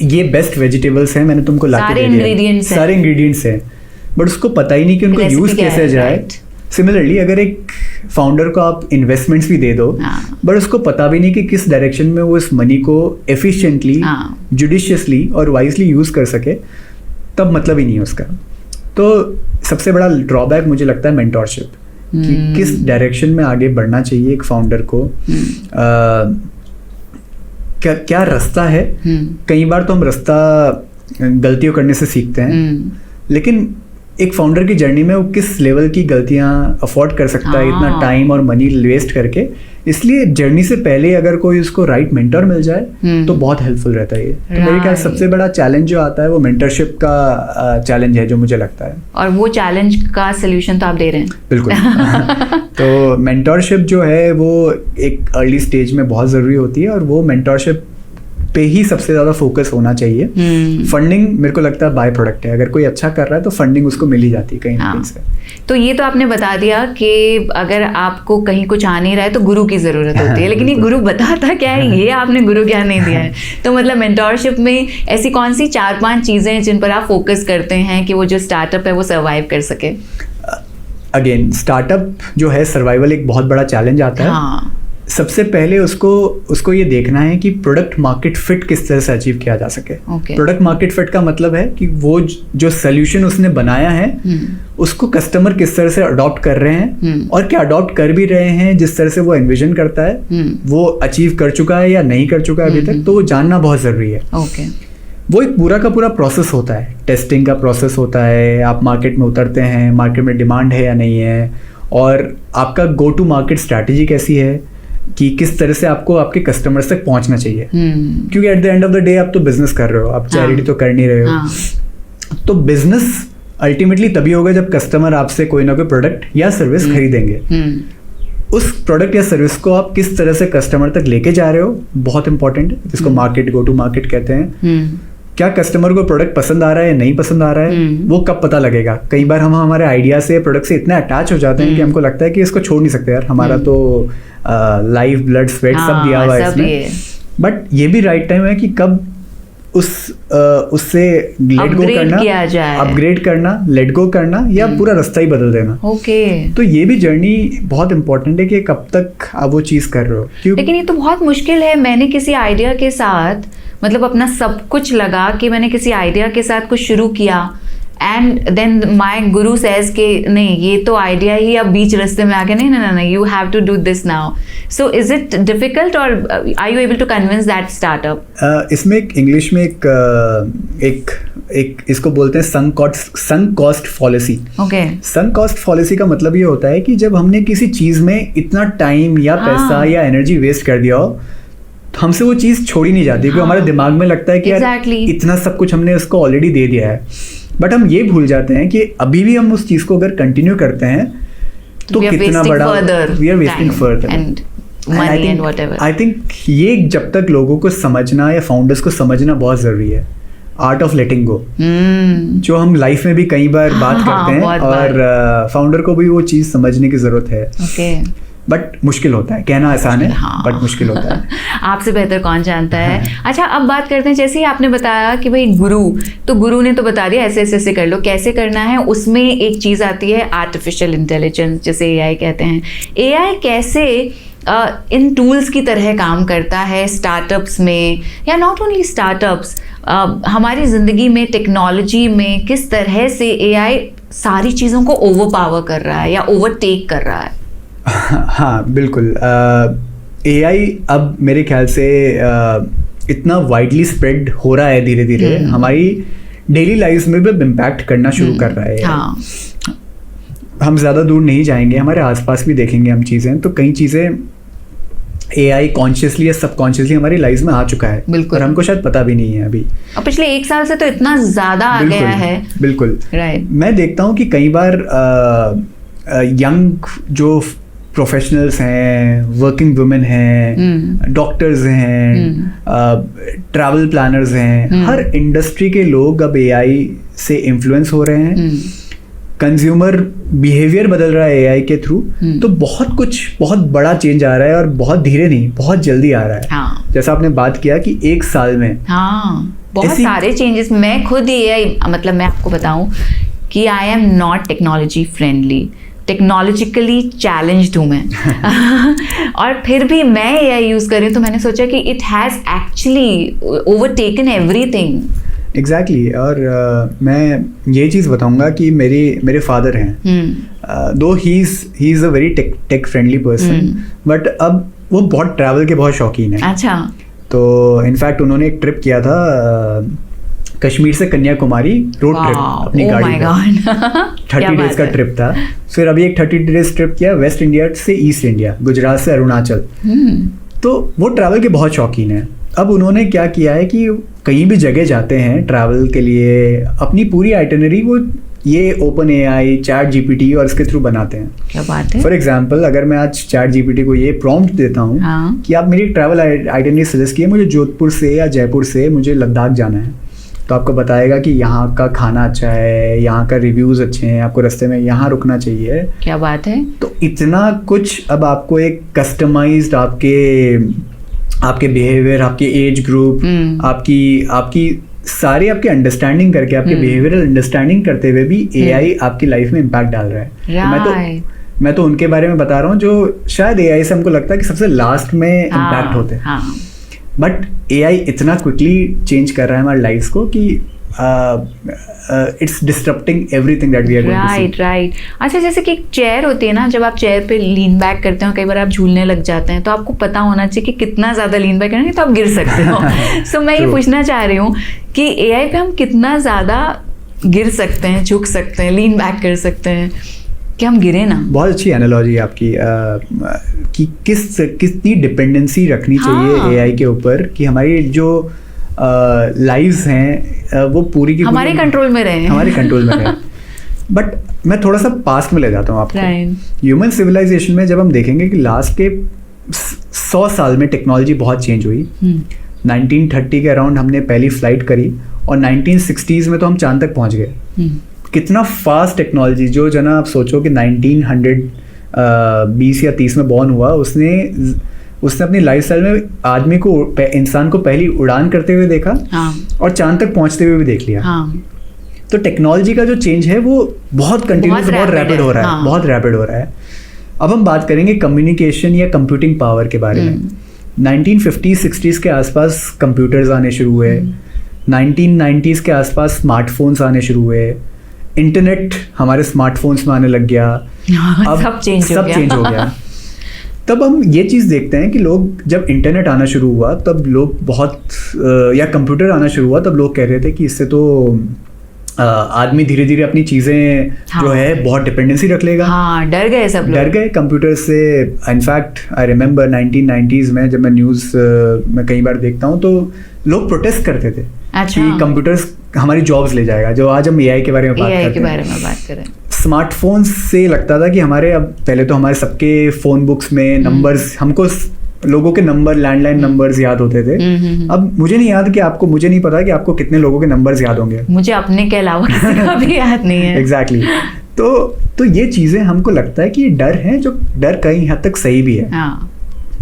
ये बेस्ट वेजिटेबल्स हैं, मैंने तुमको लाके दे दिया, सारे इंग्रेडिएंट्स हैं, बट उसको पता ही नहीं कि उनको यूज कैसे जाए। सिमिलरली अगर एक फाउंडर को आप इन्वेस्टमेंट्स भी दे दो, बट उसको पता भी नहीं कि किस डायरेक्शन में वो इस मनी को एफिशिएंटली, जुडिशियसली और वाइजली यूज कर सके, तब मतलब ही नहीं है उसका। तो सबसे बड़ा ड्रॉबैक मुझे लगता है मेंटोरशिप, कि किस डायरेक्शन में आगे बढ़ना चाहिए एक फाउंडर को, क्या रास्ता है। कई बार तो हम रास्ता गलतियों करने से सीखते हैं, लेकिन एक फाउंडर की जर्नी में वो किस लेवल की गलतियां अफोर्ड कर सकता है इतना टाइम और मनी वेस्ट करके। इसलिए जर्नी से पहले अगर कोई उसको राइट मेंटर मिल जाए तो बहुत हेल्पफुल रहता है ये। तो मेरे ख्याल सबसे बड़ा चैलेंज जो आता है वो मेंटरशिप का चैलेंज है, जो मुझे लगता है। और वो चैलेंज का सलूशन तो आप दे रहे हैं। बिल्कुल। तो मेंटरशिप जो है वो एक अर्ली स्टेज में बहुत ज़रूरी होती है, और वो मेंटरशिप पे ही सबसे ज़्यादा फोकस होना चाहिए। फंडिंग मेरे को लगता है बाय प्रोडक्ट है, अगर कोई अच्छा कर रहा है तो फंडिंग उसको मिल ही जाती है कहीं ना कहीं से। तो ये तो आपने बता दिया कि अगर आपको कहीं कुछ आ नहीं रहा है तो गुरु की ज़रूरत होती है, लेकिन ये गुरु बताता क्या है, ये आपने गुरु क्या नहीं दिया है। तो मतलब मेंटोरशिप में ऐसी कौन सी 4-5 चीज़ें हैं जिन पर आप फोकस करते हैं कि वो जो स्टार्टअप है वो सर्वाइव कर सके? अगेन स्टार्टअप जो है सर्वाइवल एक बहुत बड़ा चैलेंज आता है। सबसे पहले उसको ये देखना है कि प्रोडक्ट मार्केट फिट किस तरह से अचीव किया जा सके। प्रोडक्ट मार्केट फिट का मतलब है कि वो जो सोल्यूशन उसने बनाया है उसको कस्टमर किस तरह से अडॉप्ट कर रहे हैं, और क्या अडॉप्ट कर भी रहे हैं जिस तरह से वो एनविजन करता है, वो अचीव कर चुका है या नहीं कर चुका है अभी तक, तो वो जानना बहुत ज़रूरी है। वो एक पूरा का पूरा प्रोसेस होता है, टेस्टिंग का प्रोसेस होता है। आप मार्केट में उतरते हैं, मार्केट में डिमांड है या नहीं है, और आपका गो टू मार्केट स्ट्रैटेजी कैसी है कि किस तरह से आपको आपके कस्टमर्स तक पहुंचना चाहिए। क्योंकि at the end of the day आप तो बिजनेस कर रहे हो, आप चैरिटी तो कर नहीं रहे हो। तो बिजनेस अल्टीमेटली तभी होगा जब कस्टमर आपसे कोई ना कोई प्रोडक्ट या सर्विस खरीदेंगे। उस प्रोडक्ट या सर्विस को आप किस तरह से कस्टमर तक लेके जा रहे हो बहुत इंपॉर्टेंट है, जिसको मार्केट गो टू मार्केट कहते हैं। क्या कस्टमर को प्रोडक्ट पसंद आ रहा है या नहीं पसंद आ रहा है, वो कब पता लगेगा? कई बार हम हमारे आइडिया से प्रोडक्ट से इतना अटैच हो जाते हैं कि हमको लगता है कि इसको छोड़ नहीं सकते यार, हमारा तो लाइफ ब्लड स्वेट सब दिया हुआ है इसमें। बट ये भी राइट टाइम है कि कब उससे लेट गो करना, अपग्रेड करना, लेट गो करना, या पूरा रास्ता ही बदल देना। तो ये भी जर्नी बहुत इंपॉर्टेंट है कि कब तक आप वो चीज कर रहे हो। लेकिन ये तो बहुत मुश्किल है। मैंने किसी आइडिया के साथ मतलब अपना सब कुछ लगा कि मैंने किसी आइडिया के साथ कुछ शुरू किया and then my Guru says कि नहीं ये तो आइडिया ही अब बीच रास्ते में आके नहीं you have to do this now. So is it difficult और are you able to convince that startup? इसमें एक इंग्लिश में एक इसको बोलते हैं संक कॉस्ट फॉलिसी। संक कॉस्ट फॉलिसी का मतलब ये होता है कि जब हमने किसी चीज में इतना टाइम या पैसा या एनर्जी वेस्ट कर दिया हो, हमसे वो चीज छोड़ी नहीं जाती, क्योंकि हमारे दिमाग में लगता है कि यार इतना सब कुछ हमने उसको ऑलरेडी दे दिया है। बट हम ये भूल जाते हैं कि अभी भी हम उस चीज को अगर कंटिन्यू करते हैं तो कितना बड़ा we are wasting further and money and whatever. I think ये जब तक लोगों को समझना या फाउंडर्स को समझना बहुत जरूरी है, आर्ट ऑफ लेटिंग गो, जो हम लाइफ में भी कई बार बात करते हैं, और फाउंडर को भी वो चीज समझने की जरूरत है। बट मुश्किल होता है, कहना आसान है बट मुश्किल होता है। आपसे बेहतर कौन जानता है। अच्छा, अब बात करते हैं, जैसे ही आपने बताया कि भाई गुरु ने तो बता दिया ऐसे ऐसे कर लो, कैसे करना है। उसमें एक चीज़ आती है आर्टिफिशियल इंटेलिजेंस, जिसे AI कहते हैं। AI कैसे इन टूल्स की तरह काम करता है स्टार्टअप्स में, या नॉट ओनली स्टार्टअप्स, हमारी ज़िंदगी में, टेक्नोलॉजी में किस तरह से AI सारी चीज़ों को ओवरपावर कर रहा है या ओवरटेक कर रहा है? हाँ बिल्कुल। AI अब मेरे ख्याल से इतना वाइडली स्प्रेड हो रहा है, धीरे धीरे हमारी डेली लाइफ में भी इम्पैक्ट करना शुरू कर रहा है। हम ज़्यादा दूर नहीं जाएंगे, हमारे आसपास भी देखेंगे हम चीज़ें, तो कई चीज़ें AI कॉन्शियसली या सबकॉन्शियसली हमारी लाइफ में आ चुका है, और हमको शायद पता भी नहीं है अभी। और पिछले 1 साल से तो इतना ज़्यादा आ गया है। बिल्कुल मैं देखता हूँ कि कई बार यंग जो प्रोफेशनल्स हैं, वर्किंग वुमेन हैं, डॉक्टर्स हैं, ट्रैवल प्लानर्स हैं, हर इंडस्ट्री के लोग अब AI से इन्फ्लुएंस हो रहे हैं। कंज्यूमर बिहेवियर बदल रहा है AI के थ्रू, तो बहुत बड़ा चेंज आ रहा है, और बहुत धीरे नहीं, बहुत जल्दी आ रहा है। जैसा आपने बात किया कि 1 साल में बहुत सारे चेंजेस। मैं खुद AI, मतलब मैं आपको बताऊं कि I am not technology friendly, technologically challenged हूँ मैं और फिर भी मैं AI यूज़ कर रही हूँ, तो मैंने सोचा कि it has actually overtaken everything. Exactly. और मैं ये चीज़ बताऊंगा कि मेरे फादर हैं, though he is a very tech friendly person, but अब वो बहुत ट्रैवल के बहुत शौकीन है। अच्छा। तो इनफैक्ट उन्होंने एक ट्रिप किया था कश्मीर से कन्याकुमारी, रोड ट्रिप अपनी गाड़ी में। 30 डेज का ट्रिप था। फिर अभी एक 30 डेज ट्रिप किया वेस्ट इंडिया से ईस्ट इंडिया, गुजरात से अरुणाचल। तो वो ट्रैवल के बहुत शौकीन है। अब उन्होंने क्या किया है कि कहीं भी जगह जाते हैं ट्रैवल के लिए, अपनी पूरी आइटनरी वो ये ओपन AI, चैट GPT और इसके थ्रू बनाते हैं। क्या बात है। फॉर एग्जाम्पल, अगर मैं आज चैट GPT को ये प्रॉम्प्ट देता हूँ कि आप मेरी ट्रैवल आइटनरी सजेस्ट किए, मुझे जोधपुर से या जयपुर से मुझे लद्दाख जाना है, तो आपको बताएगा कि यहाँ का खाना अच्छा है, यहाँ का रिव्यूज़ अच्छे हैं, आपको रास्ते में यहाँ रुकना चाहिए। क्या बात है। तो इतना कुछ अब आपको एक कस्टमाइज्ड आपके बिहेवियर, आपके एज ग्रुप, आपकी सारी आपकी अंडरस्टैंडिंग करके, आपके बिहेवियरल अंडरस्टैंडिंग करते हुए भी AI आपकी लाइफ में इम्पैक्ट डाल रहा है। मैं तो उनके बारे में बता रहा हूँ जो शायद AI से हमको लगता है कि सबसे लास्ट में इम्पैक्ट होते हैं, बट AI इतना क्विकली चेंज कर रहा है हमारी लाइफ को कि it's disrupting everything that we are going to see. Right. अच्छा, जैसे कि एक चेयर होती है ना, जब आप चेयर पे लीन बैक करते हो, कई बार आप झूलने लग जाते हैं, तो आपको पता होना चाहिए कि कितना ज़्यादा लीन बैक करेंगे तो आप गिर सकते हो। सो मैं ये पूछना चाह रही हूँ कि AI पे हम कितना ज़्यादा गिर सकते हैं, झुक सकते हैं, लीन बैक कर सकते हैं कि हम गिरे ना। बहुत अच्छी एनालॉजी है आपकी कि कितनी डिपेंडेंसी रखनी चाहिए AI के ऊपर कि हमारी जो लाइव्स हैं वो पूरी की हमारे कंट्रोल में रहे, हमारे कंट्रोल में रहे। बट मैं थोड़ा सा पास्ट में ले जाता हूँ आपको। ह्यूमन सिविलाइजेशन में जब हम देखेंगे कि लास्ट के 100 साल में टेक्नोलॉजी बहुत चेंज हुई। 1930 के अराउंड हमने पहली फ्लाइट करी और 1960s में तो हम चांद तक पहुंच गए। कितना फास्ट टेक्नोलॉजी। जो जना आप सोचो कि 1920 या 30 में बॉर्न हुआ, उसने अपनी लाइफस्टाइल में आदमी को, इंसान को पहली उड़ान करते हुए देखा। हाँ। और चांद तक पहुंचते हुए भी देख लिया। हाँ। तो टेक्नोलॉजी का जो चेंज है वो बहुत कंटिन्यूस, बहुत रैपिड हो रहा है। हाँ। बहुत रैपिड हो रहा है। अब हम बात करेंगे कम्युनिकेशन या कंप्यूटिंग पावर के बारे में। 1950-60s के आसपास कंप्यूटर्स आने शुरू हुए। 1990s के आसपास स्मार्टफोन्स आने शुरू हुए। इंटरनेट हमारे स्मार्टफोन्स में आने लग गया। अब सब चेंज हो गया। तब हम ये चीज़ देखते हैं कि लोग, जब इंटरनेट आना शुरू हुआ तब लोग बहुत, या कंप्यूटर आना शुरू हुआ तब लोग कह रहे थे कि इससे तो आदमी धीरे धीरे अपनी चीज़ें जो है बहुत डिपेंडेंसी रख लेगा। हाँ, डर गए सब लोग, डर गए कंप्यूटर से। इनफैक्ट आई रिमेंबर 1990s में जब मैं न्यूज़ में कई बार देखता हूँ तो लोग प्रोटेस्ट करते थे। अच्छा। कि कंप्यूटर्स हमारी जॉब्स ले जाएगा। जो आज हम एआई के बारे में बात करें, स्मार्टफोन्स से लगता था कि हमारे, अब पहले तो हमारे सबके फ़ोन बुक्स में नंबर्स, हमको लोगों के नंबर, लैंडलाइन नंबर्स याद होते थे। अब मुझे नहीं याद कि आपको, मुझे नहीं पता कि आपको कितने लोगों के नंबर्स याद होंगे। मुझे अपने के अलावा किसी का भी याद नहीं है। एग्जैक्टली। तो ये चीज़ें हमको लगता है कि डर है, जो डर कई हद तक सही भी है। हाँ।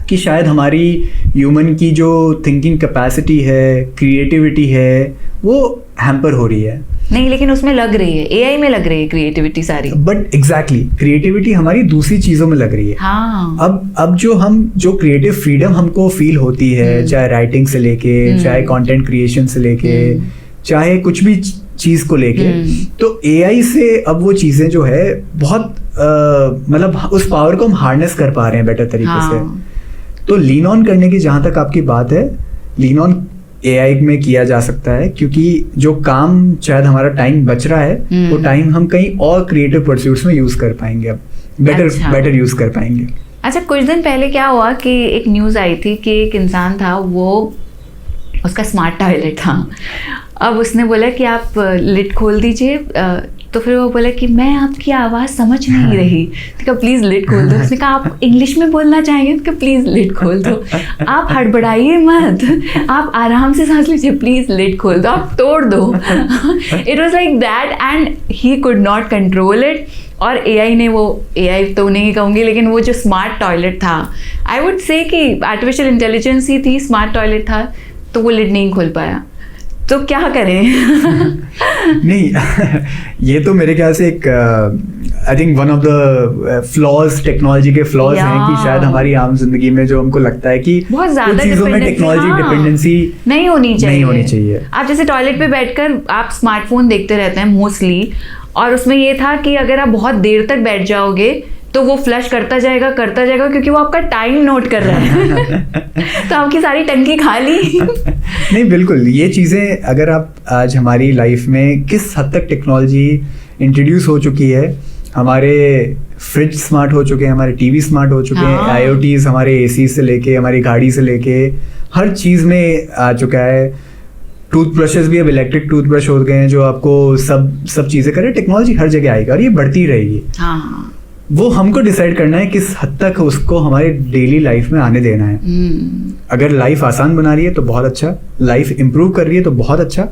कि शायद हमारी ह्यूमन की जो थिंकिंग कैपेसिटी है, क्रिएटिविटी है, वो हैम्पर हो रही है। नहीं, लेकिन उसमें लग रही है, एआई में लग रही है क्रिएटिविटी सारी। बट एग्जैक्टली, क्रिएटिविटी हमारी दूसरी चीजों में लग रही है। हाँ। अब जो क्रिएटिव फ्रीडम हमको फील होती है, चाहे राइटिंग से लेके, चाहे कंटेंट क्रिएशन से लेके, चाहे कुछ भी चीज को लेके, तो एआई से अब वो चीजें जो है बहुत मतलब उस पावर को हम हार्नेस कर पा रहे हैं बेटर तरीके से। तो लीन ऑन करने की जहां तक आपकी बात है, लीन ऑन एआई में किया जा सकता है, क्योंकि जो काम शायद हमारा टाइम बच रहा है वो टाइम हम कहीं और क्रिएटिव परस्यूट्स में यूज कर पाएंगे, अब बेटर यूज कर पाएंगे। अच्छा, कुछ दिन पहले क्या हुआ कि एक न्यूज़ आई थी कि एक इंसान था, वो उसका स्मार्ट टॉयलेट था। अब उसने बोला कि आप लिड खोल दीजिए, तो फिर वो बोला कि मैं आपकी आवाज़ समझ नहीं रही, तो कहा प्लीज़ लिड खोल दो। उसने कहा आप इंग्लिश में बोलना चाहेंगे, तो कहा प्लीज़ लिड खोल दो। आप हड़बड़ाइए मत, आप आराम से सांस लीजिए, प्लीज़ लिड खोल दो, आप तोड़ दो। It was like that and he could not control it. और एआई ने, वो एआई तो नहीं कहूँगी, लेकिन वो जो स्मार्ट टॉयलेट था, आई वुड से कि आर्टिफिशियल इंटेलिजेंस ही थी, स्मार्ट टॉयलेट था, तो वो लिड नहीं खोल पाया। तो क्या करें? नहीं, ये तो मेरे ख्याल से एक I think one of the flaws, technology के फ्लॉज हैं कि शायद हमारी आम जिंदगी में जो हमको लगता है कि बहुत ज्यादा चीजों में टेक्नोलॉजी डिपेंडेंसी नहीं होनी चाहिए। आप जैसे टॉयलेट पे बैठकर आप स्मार्टफोन देखते रहते हैं मोस्टली, और उसमें ये था कि अगर आप बहुत देर तक बैठ जाओगे तो वो फ्लश करता जाएगा क्योंकि वो आपका टाइम नोट कर रहा है। तो आपकी सारी टंकी खाली। नहीं, बिल्कुल, ये चीज़ें अगर आप आज हमारी लाइफ में किस हद तक टेक्नोलॉजी इंट्रोड्यूस हो चुकी है, हमारे फ्रिज स्मार्ट हो चुके हैं, हमारे टीवी स्मार्ट हो चुके हैं, IoTs हमारे AC से लेके, हमारी गाड़ी से लेके हर चीज़ में आ चुका है। टूथब्रशेस भी अब इलेक्ट्रिक टूथब्रश हो गए हैं जो आपको सब चीज़ें करें। टेक्नोलॉजी हर जगह आएगी और ये बढ़ती रहेगी। हाँ। वो हमको डिसाइड करना है किस हद तक उसको हमारे डेली लाइफ में आने देना है। अगर लाइफ आसान बना रही है तो बहुत अच्छा, लाइफ इम्प्रूव कर रही है तो बहुत अच्छा,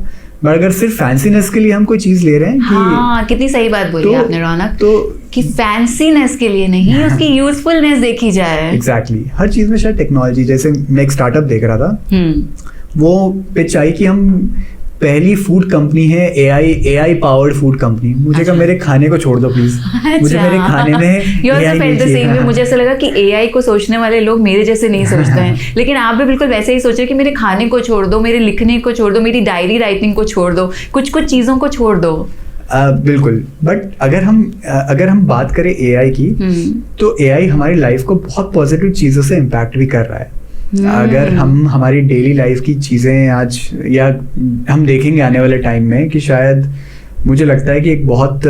बट अगर सिर्फ फैंसीनेस के लिए हम कोई चीज ले रहे हैं कि कितनी सही बात बोली आपने रौनक, तो कि फैंसीनेस के लिए नहीं, उसकी यूजफुलनेस देखी जाए। एग्जैक्टली, हर चीज में शायद टेक्नोलॉजी, जैसे मैं एक स्टार्टअप देख रहा था, वो पिच आई कि हम पहली फूड कंपनी है एआई पावर्ड फूड कंपनी। मुझे कहा मेरे खाने को छोड़ दो प्लीज। मुझे मेरे खाने में एआई, मुझे ऐसा लगा कि एआई को सोचने वाले लोग मेरे जैसे नहीं सोचते हैं, लेकिन आप भी बिल्कुल वैसे ही सोचे कि मेरे खाने को छोड़ दो, मेरे लिखने को छोड़ दो, मेरी डायरी राइटिंग को छोड़ दो, कुछ चीजों को छोड़ दो। बिल्कुल, बट अगर हम बात करें एआई की, तो एआई हमारी लाइफ को बहुत पॉजिटिव चीजों से इम्पैक्ट भी कर रहा है। अगर हम हमारी डेली लाइफ की चीज़ें आज, या हम देखेंगे आने वाले टाइम में कि शायद मुझे लगता है कि एक बहुत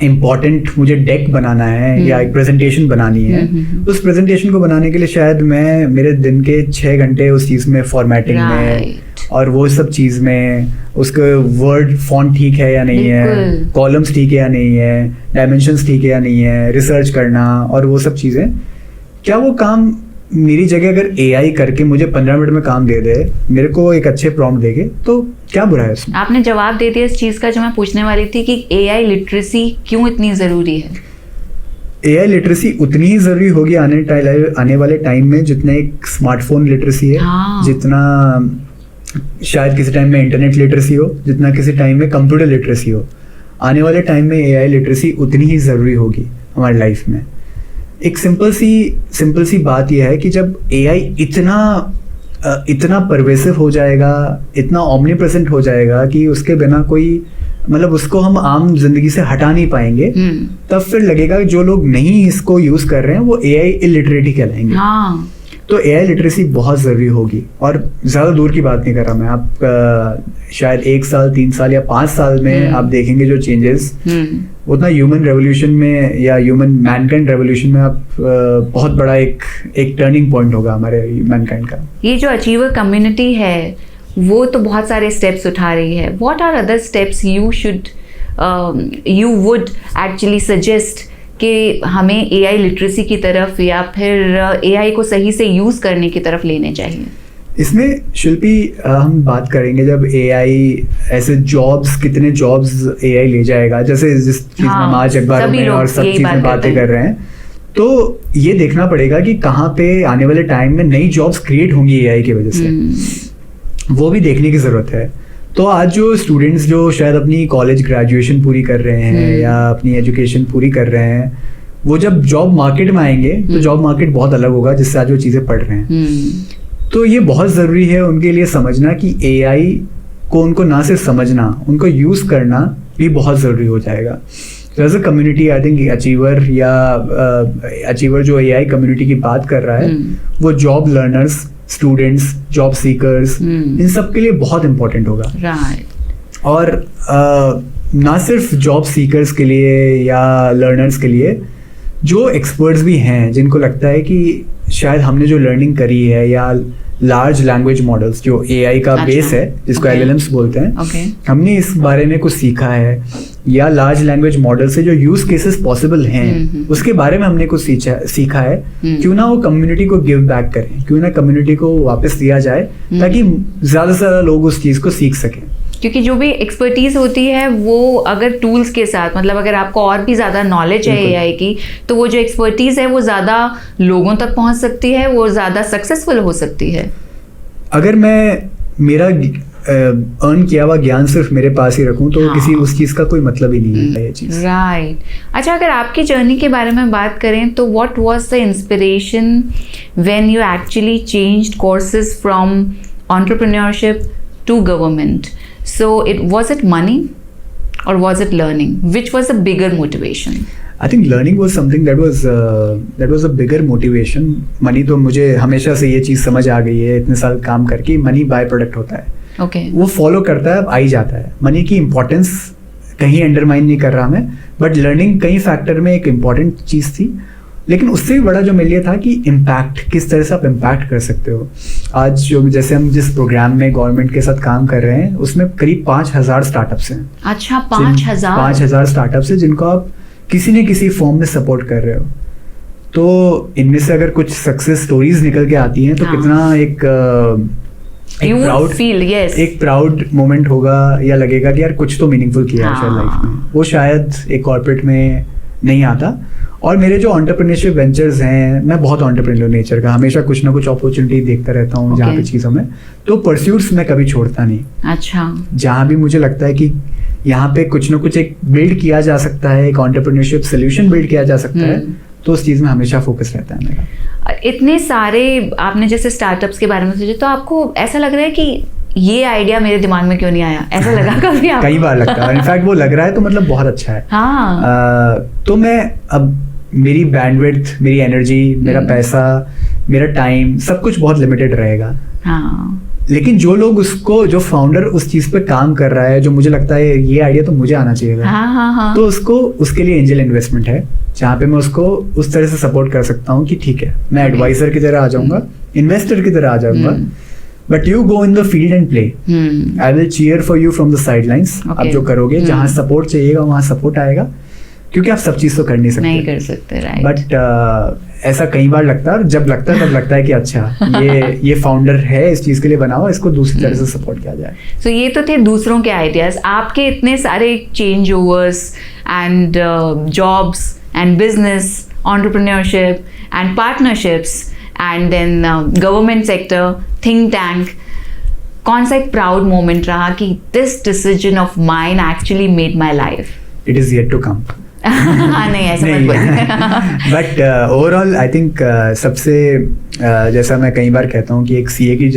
इम्पॉर्टेंट मुझे डेक बनाना है या एक प्रेजेंटेशन बनानी है, उस प्रेजेंटेशन को बनाने के लिए शायद मैं मेरे दिन के 6 घंटे उस चीज़ में फॉर्मेटिंग में और वो सब चीज़ में, उसका वर्ड फॉन्ट ठीक है या नहीं है, कॉलम्स ठीक है या नहीं है, डायमेंशंस ठीक है या नहीं है, रिसर्च करना और वो सब चीज़ें, क्या वो काम मेरी जगह अगर AI करके मुझे 15 मिनट में काम दे दे, मेरे को एक अच्छे प्रॉम्प्ट देगे, तो क्या बुरा है उसमें? आपने जवाब दे दिया इस चीज़ का जो मैं पूछने वाली थी कि AI लिटरेसी क्यों इतनी ज़रूरी है? AI लिटरेसी उतनी ही ज़रूरी होगी आने वाले टाइम में जितना एक स्मार्टफोन लिटरेसी है, जितना शायद किसी टाइम में इंटरनेट लिटरेसी हो, जितना किसी टाइम में कंप्यूटर लिटरेसी हो। आने वाले टाइम में AI लिटरेसी उतनी ही ज़रूरी होगी हमारी लाइफ में। एक सिंपल सी बात यह है कि जब AI इतना परवेसिव हो जाएगा, इतना ओमनीप्रेजेंट हो जाएगा कि उसके बिना कोई, मतलब उसको हम आम जिंदगी से हटा नहीं पाएंगे, तब फिर लगेगा कि जो लोग नहीं इसको यूज कर रहे हैं वो AI इलिटरेट ही कहलाएंगे। तो AI लिटरेसी बहुत ज़रूरी होगी, और ज़्यादा दूर की बात नहीं कर रहा मैं, आप शायद 1 साल 3 साल या 5 साल में आप देखेंगे जो चेंजेस, उतना ह्यूमन रेवोल्यूशन में या ह्यूमन मैनकाइंड रेवोल्यूशन में आप बहुत बड़ा एक टर्निंग पॉइंट होगा हमारे मैनकाइंड का। ये जो अचीवर कम्युनिटी है वो तो बहुत सारे स्टेप्स उठा रही है। What are other steps you would actually suggest कि हमें AI लिटरेसी की तरफ या फिर AI को सही से यूज़ करने की तरफ लेने चाहिए? इसमें शिल्पी हम बात करेंगे जब AI ऐसे जॉब्स, कितने जॉब्स AI ले जाएगा, जैसे जिस चीज़ में हम आज अखबारों में और सब चीज़ में बातें कर रहे हैं, तो ये देखना पड़ेगा कि कहाँ पे आने वाले टाइम में नई जॉब्स क्रिएट होंगी AI की वजह से, वो भी देखने की ज़रूरत है। तो आज जो स्टूडेंट्स जो शायद अपनी कॉलेज ग्रेजुएशन पूरी कर रहे हैं या अपनी एजुकेशन पूरी कर रहे हैं, वो जब जॉब मार्केट में आएंगे तो जॉब मार्केट बहुत अलग होगा जिससे आज वो चीज़ें पढ़ रहे हैं। तो ये बहुत ज़रूरी है उनके लिए समझना कि AI को उनको ना सिर्फ समझना, उनको यूज़ करना भी बहुत ज़रूरी हो जाएगा। तो as a community I think achiever जो AI कम्युनिटी की बात कर रहा है, वो job learners, students, job seekers, इन सब के लिए बहुत इम्पोर्टेंट होगा। और ना सिर्फ जॉब सीकर्स के लिए या लर्नर्स के लिए, जो एक्सपर्ट्स भी हैं जिनको लगता है कि शायद हमने जो लर्निंग करी है या लार्ज लैंग्वेज मॉडल्स जो AI का बेस है, जिसको LLMs बोलते हैं, हमने इस बारे में कुछ सीखा है या लार्ज लैंग्वेज मॉडल से जो यूज केसेस पॉसिबल हैं उसके बारे में हमने कुछ सीखा है, क्यों ना वो कम्युनिटी को गिव बैक करें, क्यों ना कम्युनिटी को वापस दिया जाए ताकि ज़्यादा से ज़्यादा लोग उस चीज़ को सीख सकें। क्योंकि जो भी एक्सपर्टीज होती है वो अगर टूल्स के साथ, मतलब अगर आपको और भी ज़्यादा नॉलेज है AI की, तो वो जो एक्सपर्टीज है वो ज़्यादा लोगों तक पहुंच सकती है, वो ज़्यादा सक्सेसफुल हो सकती है। अगर मैं मेरा अर्न किया हुआ ज्ञान सिर्फ मेरे पास ही रखूं तो किसी उस चीज़ का कोई मतलब ही नहीं है ये चीज़। राइट। अच्छा, अगर आपकी जर्नी के बारे में बात करें तो what was the inspiration when you actually changed courses from entrepreneurship to government? So was it money or was it learning? Which was a bigger motivation? I think learning was something that was a bigger motivation. Money तो मुझे हमेशा से ये चीज़ समझ आ गई है इतने साल काम करके, मनी बाय प्रोडक्ट होता है। Okay. वो फॉलो करता है, अब आ ही जाता है। मनी की इम्पोर्टेंस कहीं अंडरमाइन नहीं कर रहा मैं, बट लर्निंग कई फैक्टर में एक इम्पॉर्टेंट चीज़ थी। लेकिन उससे भी बड़ा जो मेरे लिए था कि इम्पैक्ट, किस तरह से आप इम्पैक्ट कर सकते हो। आज जो जैसे हम जिस प्रोग्राम में गवर्नमेंट के साथ काम कर रहे हैं उसमें करीब 5000 स्टार्टअप्स हैं। अच्छा, 5000 स्टार्टअप्स हैं जिनको आप किसी न किसी फॉर्म में सपोर्ट कर रहे हो। तो इनमें से अगर कुछ सक्सेस स्टोरीज निकल के आती हैं तो कितना एक प्राउड मोमेंट होगा, या लगेगा कि यार कुछ तो मीनिंगफुल किया है शायद लाइफ में। वो शायद एक कॉर्पोरेट में नहीं आता। और मेरे जो एंटरप्रेन्योरशिप वेंचर्स हैं, मैं बहुत एंटरप्रेन्योर नेचर का, हमेशा कुछ ना कुछ अपॉर्चुनिटी देखता रहता हूँ जहाँ पे चीज़ों में, तो परस्यूट्स मैं कभी छोड़ता नहीं। अच्छा। जहाँ भी मुझे लगता है कि यहाँ पे कुछ ना कुछ एक बिल्ड किया जा सकता है, एक एंटरप्रेन्योरशिप सोल्यूशन बिल्ड किया जा सकता है, तो उस चीज़ में हमेशा फोकस रहता है मेरा। इतने सारे आपने जैसे स्टार्टअप्स के बारे में सोचे, तो आपको ऐसा लग रहा है कि ये आइडिया मेरे दिमाग में क्यों नहीं आया? ऐसा लगा कभी आपको? कई बार लगता है, इनफैक्ट वो लग रहा है तो मतलब बहुत अच्छा है। हाँ। तो मैं अब मेरी बैंडविड्थ, मेरी एनर्जी, मेरा पैसा मेरा टाइम सब कुछ बहुत लिमिटेड रहेगा। हाँ। लेकिन जो लोग उसको, जो फाउंडर उस चीज पे काम कर रहा है, जो मुझे लगता है ये आइडिया तो मुझे आना चाहिए था, हाँ। तो उसको, उसके लिए एंजल इन्वेस्टमेंट है जहाँ पे मैं उसको उस तरह से सपोर्ट कर सकता हूँ कि ठीक है मैं एडवाइजर की तरह आ जाऊंगा, इन्वेस्टर की तरह आ जाऊंगा, but you go in the field and play, I will cheer for you from the sidelines. आप जो करोगे, जहाँ सपोर्ट चाहिएगा वहाँ सपोर्ट आएगा, क्योंकि आप सब चीज तो कर नहीं सकते, राइट। बट ऐसा कई बार लगता है, और जब लगता है तब लगता है कि अच्छा ये फाउंडर है, इस चीज के लिए बना हुआ, इसको दूसरी तरह से सपोर्ट किया जाए। So, ये तो थे दूसरों के आइडियाज। आपके इतने सारे changeovers and jobs and business, entrepreneurship and partnerships and then government sector, think tank, कौन सा एक प्राउड मोमेंट रहा कि this decision of mine actually made my life? It is yet to come. नहीं, ऐसा मत बोलिए। बट ओवरऑल आई थिंक सबसे जैसा मैं कई बार कहता हूँ कि एक सीए की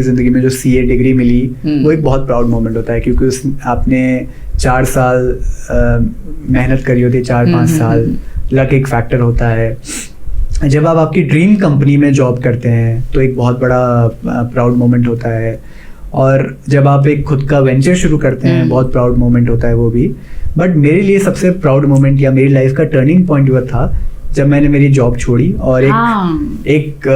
जिंदगी में जो सीए डिग्री मिली, वो एक बहुत प्राउड मोमेंट होता है, क्योंकि उस आपने 4 साल मेहनत करी होती है, 4-5 साल, लक एक फैक्टर होता है। जब आप आपकी ड्रीम कंपनी में जॉब करते हैं तो एक बहुत बड़ा प्राउड मोमेंट होता है, और जब आप एक खुद का वेंचर शुरू करते हैं बहुत प्राउड मोमेंट होता है वो भी। बट मेरे लिए सबसे प्राउड मोमेंट या मेरी लाइफ का टर्निंग पॉइंट हुआ था जब मैंने मेरी जॉब छोड़ी और एक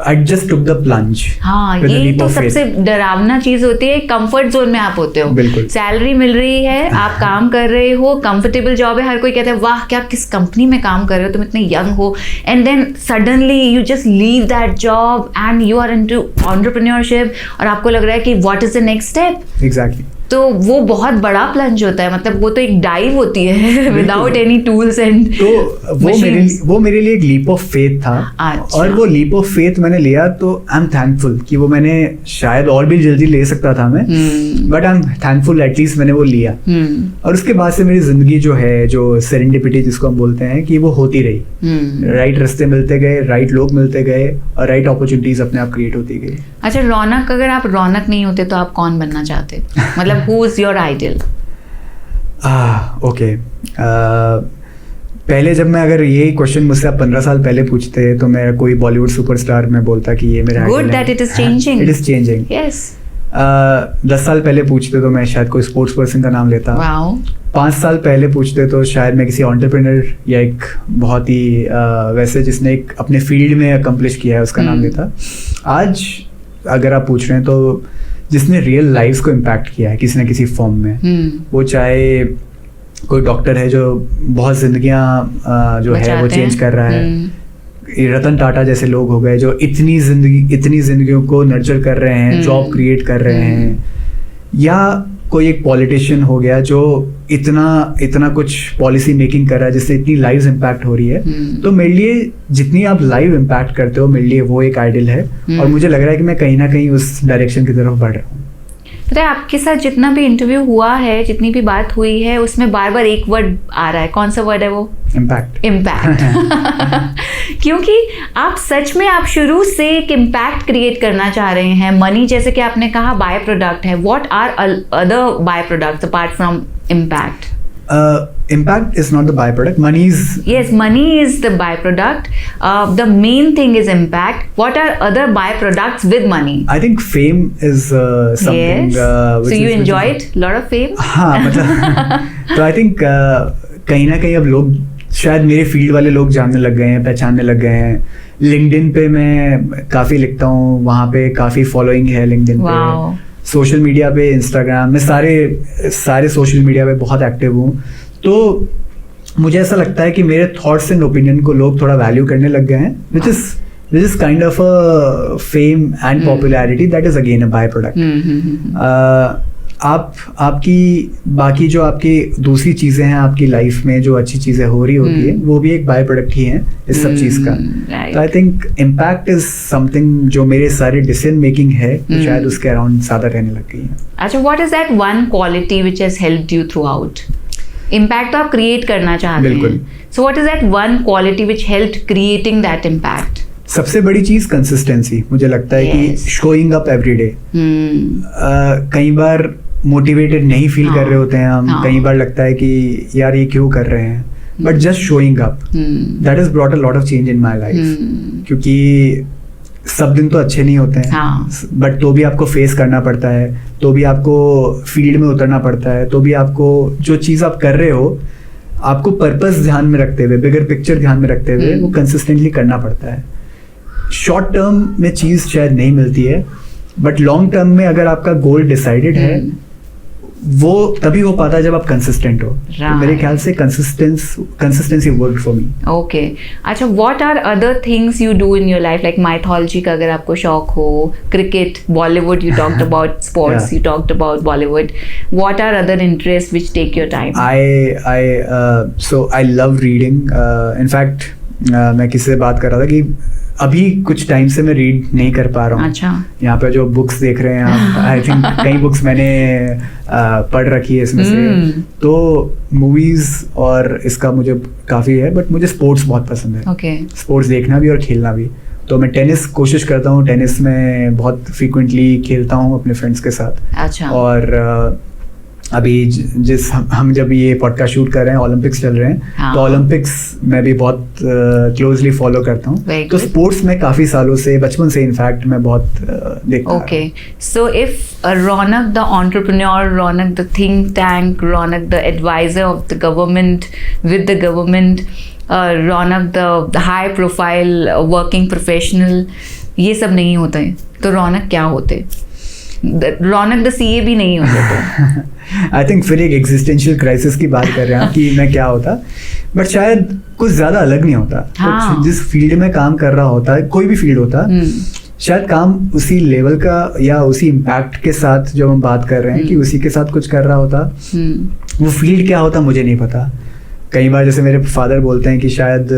I just took the plunge. हाँ, ये तो सबसे डरावना चीज होती है। कंफर्ट जोन में आप होते हो, बिल्कुल, सैलरी मिल रही है, आप काम कर रहे हो, कंफर्टेबल जॉब है, हर कोई कहता है वाह क्या किस कंपनी में काम कर रहे हो, तुम इतने यंग हो, and then suddenly you just leave that job and you are into entrepreneurship, और आपको लग रहा है कि what is the next step. Exactly. तो वो बहुत बड़ा प्लंज होता है, मतलब वो तो एक डाइव होती है विदाउट एनी टूल्स एंड तो वो मेरे लिए एक लीप ऑफ फेथ था। अच्छा। और वो लीप ऑफ फेथ मैंने लिया, तो आई एम थैंकफुल कि वो मैंने शायद और भी जल्दी ले सकता था मैं, but I am thankful at least मैंने वो लिया। और उसके बाद से मेरी जिंदगी जो है, जो सेरेंडिपिटी जिसको हम बोलते हैं, कि वो होती रही। राइट रास्ते मिलते गए, राइट लोग मिलते गए, और राइट अपॉर्चुनिटीज अपने आप क्रिएट होती गई। अच्छा, रौनक, अगर आप रौनक नहीं होते तो आप कौन बनना चाहते? मतलब who is your ideal? Okay. पहले जब मैं, अगर ये क्वेश्चन मुझसे आप 15 साल पहले पूछते तो मैं कोई बॉलीवुड सुपरस्टार में बोलता कि ये मेरा Good that it is changing. It is changing. Yes. 10 साल पहले पूछते तो मैं शायद कोई स्पोर्ट्स पर्सन का नाम लेता। Wow. 5 साल पहले पूछते तो शायद मैं किसी एंटरप्रेन्योर या एक बहुत ही वैसे जिसने एक अपने फील्ड में अकम्प्लिश किया है उसका नाम लेता। आज अगर आप पूछ रहे हैं तो जिसने रियल लाइफ्स को इम्पैक्ट किया है किसी न किसी फॉर्म में, वो चाहे कोई डॉक्टर है जो बहुत जिंदगियां जो है वो चेंज कर रहा है, रतन टाटा जैसे लोग हो गए जो इतनी जिंदगियों को नर्चर कर रहे हैं, जॉब क्रिएट कर रहे हैं, या कोई एक पॉलिटिशियन हो गया जो इतना कुछ पॉलिसी मेकिंग कर रहा है जिससे इतनी लाइव्स इम्पैक्ट हो रही है। तो मेरे लिए जितनी आप लाइव इम्पैक्ट करते हो, मेरे लिए वो एक आइडियल है, और मुझे लग रहा है कि मैं कहीं ना कहीं उस डायरेक्शन की तरफ बढ़ रहा हूँ। पता है, आपके साथ जितना भी इंटरव्यू हुआ है, जितनी भी बात हुई है, उसमें बार बार एक वर्ड आ रहा है। कौन सा वर्ड है वो? इम्पैक्ट। क्योंकि आप सच में, आप शुरू से एक इम्पैक्ट क्रिएट करना चाह रहे हैं। मनी, जैसे कि आपने कहा, बाय प्रोडक्ट है। What are other byproducts apart from impact? Impact is not the byproduct. Money is... Yes, money is the byproduct. The main thing is impact. What are other byproducts with money? I think fame is something... Yes. So you enjoy it? Lot of fame? हाँ, मतलब तो I think कहीं ना कहीं अब लोग, शायद मेरे फील्ड वाले लोग जानने लग गए हैं, पहचानने लग गए हैं। लिंक्डइन पे मैं काफ़ी लिखता हूँ, वहाँ पे काफ़ी फॉलोइंग है लिंक्डइन पे। सोशल मीडिया पे, इंस्टाग्राम में, सारे सोशल मीडिया पे बहुत एक्टिव हूँ। तो मुझे ऐसा लगता है कि मेरे थॉट्स एंड ओपिनियन को लोग थोड़ा वैल्यू करने लग गए हैं, which is kind of a fame and popularity, that is again a by product. आपकी बाकी जो आपकी दूसरी चीजें हैं आपकी लाइफ में, जो अच्छी चीजें हो रही होती है, वो भी एक बाय प्रोडक्ट ही है इस सब चीज का। तो I think impact is something जो मेरे सारे डिसीजन मेकिंग है शायद उसके अराउंड ज्यादा रहने लग गई है। अच्छा, what is that one quality which has helped you through out? Impact तो आप क्रिएट करना चाहते हैं, so what is that one quality which helped creating that impact? सबसे बड़ी चीज कंसिस्टेंसी। मुझे लगता है कि शोइंग अप एवरी डे। कई बार मोटिवेटेड नहीं फील कर रहे होते हैं हम, कई बार लगता है कि यार ये क्यों कर रहे हैं, but just showing up, that has brought a lot of change in my life. क्योंकि सब दिन तो अच्छे नहीं होते हैं, बट तो भी आपको फेस करना पड़ता है, तो भी आपको फील्ड में उतरना पड़ता है, तो भी आपको जो चीज़ आप कर रहे हो आपको पर्पस ध्यान में रखते हुए, बिगर पिक्चर ध्यान में रखते हुए वो कंसिस्टेंटली करना पड़ता है। शॉर्ट टर्म में चीज़ शायद नहीं मिलती है, बट लॉन्ग टर्म में अगर आपका गोल डिसाइडेड है वो तभी हो पाता है जब आप कंसिस्टेंट हो। तो मेरे ख्याल से consistency work for me. Okay, अच्छा, what are other things you do in your life, like mythology का अगर आपको शौक हो, cricket, Bollywood, you talked about sports, you talked about Bollywood, what are other interest which take your time? I love reading. In fact मैं किसी से बात कर रहा था कि अभी कुछ टाइम से मैं रीड नहीं कर पा रहा हूँ। अच्छा। यहाँ पे जो बुक्स देख रहे हैं आप, आई थिंक कई बुक्स मैंने पढ़ रखी है इसमें से। तो मूवीज और इसका मुझे काफ़ी है, बट मुझे स्पोर्ट्स बहुत पसंद है। ओके। स्पोर्ट्स देखना भी और खेलना भी। तो मैं टेनिस कोशिश करता हूँ, टेनिस में बहुत फ्रीक्वेंटली खेलता हूँ अपने फ्रेंड्स के साथ। अच्छा। और अभी जिस हम जब ये पॉडकास्ट शूट कर रहे हैं, ओलंपिक्स चल रहे हैं। हाँ। तो ओलंपिक्स मैं भी बहुत क्लोजली फॉलो करता हूँ। तो स्पोर्ट्स में काफ़ी सालों से, बचपन से इनफैक्ट मैं बहुत देखता हूँ। Okay, so if Raunaq the entrepreneur, Raunaq the think tank, Raunaq the advisor of the government, with the government, Raunaq the high profile working professional, ये सब नहीं होते तो रौनक क्या होते? रौनक द सीए भी नहीं होते तो आई थिंक फिर एक एग्जिस्टेंशियल क्राइसिस की बात कर रहे हैं कि मैं क्या होता, बट शायद कुछ ज़्यादा अलग नहीं होता। हाँ। जिस फील्ड में काम कर रहा होता है, कोई भी फील्ड होता, शायद काम उसी लेवल का या उसी इम्पैक्ट के साथ जो हम बात कर रहे हैं कि उसी के साथ कुछ कर रहा होता। वो फील्ड क्या होता मुझे नहीं पता। कई बार जैसे मेरे फादर बोलते हैं कि शायद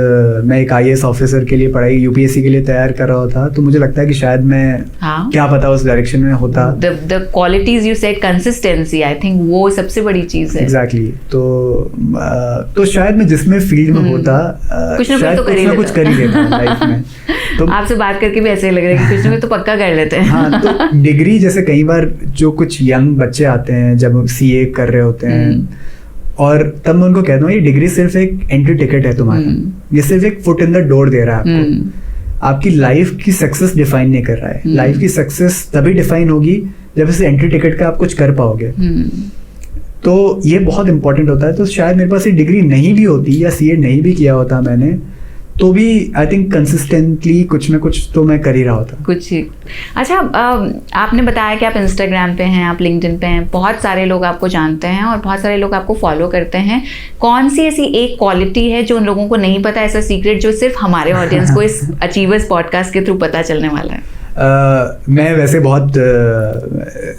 मैं एक IAS ऑफिसर के लिए पढ़ाई, UPSC के लिए तैयार कर रहा होता, तो मुझे लगता है कि शायद मैं क्या पता उस डायरेक्शन में होता। The qualities you said, consistency, I think वो सबसे बड़ी चीज़ है। Exactly। तो शायद मैं जिसमें फील्ड में होता, कुछ ना कुछ कर ही लेता लाइफ में। तो आपसे बात करके भी ऐसे लग रहा है कि कुछ ना कुछ तो पक्का कर लेते हैं। हाँ, तो डिग्री जैसे कई बार जो कुछ यंग बच्चे आते हैं जब CA कर रहे होते हैं, और तब मैं उनको कहता हूँ ये डिग्री सिर्फ एक एंट्री टिकट है तुम्हारा, ये सिर्फ एक फुट इन द डोर दे रहा है आपको। आपकी लाइफ की सक्सेस डिफाइन नहीं कर रहा है। लाइफ की सक्सेस तभी डिफाइन होगी जब इस एंट्री टिकट का आप कुछ कर पाओगे। तो ये बहुत इंपॉर्टेंट होता है। तो शायद मेरे पास ये डिग्री नहीं भी होती या CA नहीं भी किया होता मैंने, तो भी आई थिंक कंसिस्टेंटली कुछ ना कुछ तो मैं कर ही रहा होता। कुछ ही। अच्छा, आपने बताया कि आप इंस्टाग्राम पे हैं, आप लिंक्डइन पे हैं, बहुत सारे लोग आपको जानते हैं और बहुत सारे लोग आपको फॉलो करते हैं। कौन सी ऐसी एक क्वालिटी है जो उन लोगों को नहीं पता, ऐसा सीक्रेट जो सिर्फ हमारे ऑडियंस को इस अचीवर्स पॉडकास्ट के थ्रू पता चलने वाला है? मैं वैसे बहुत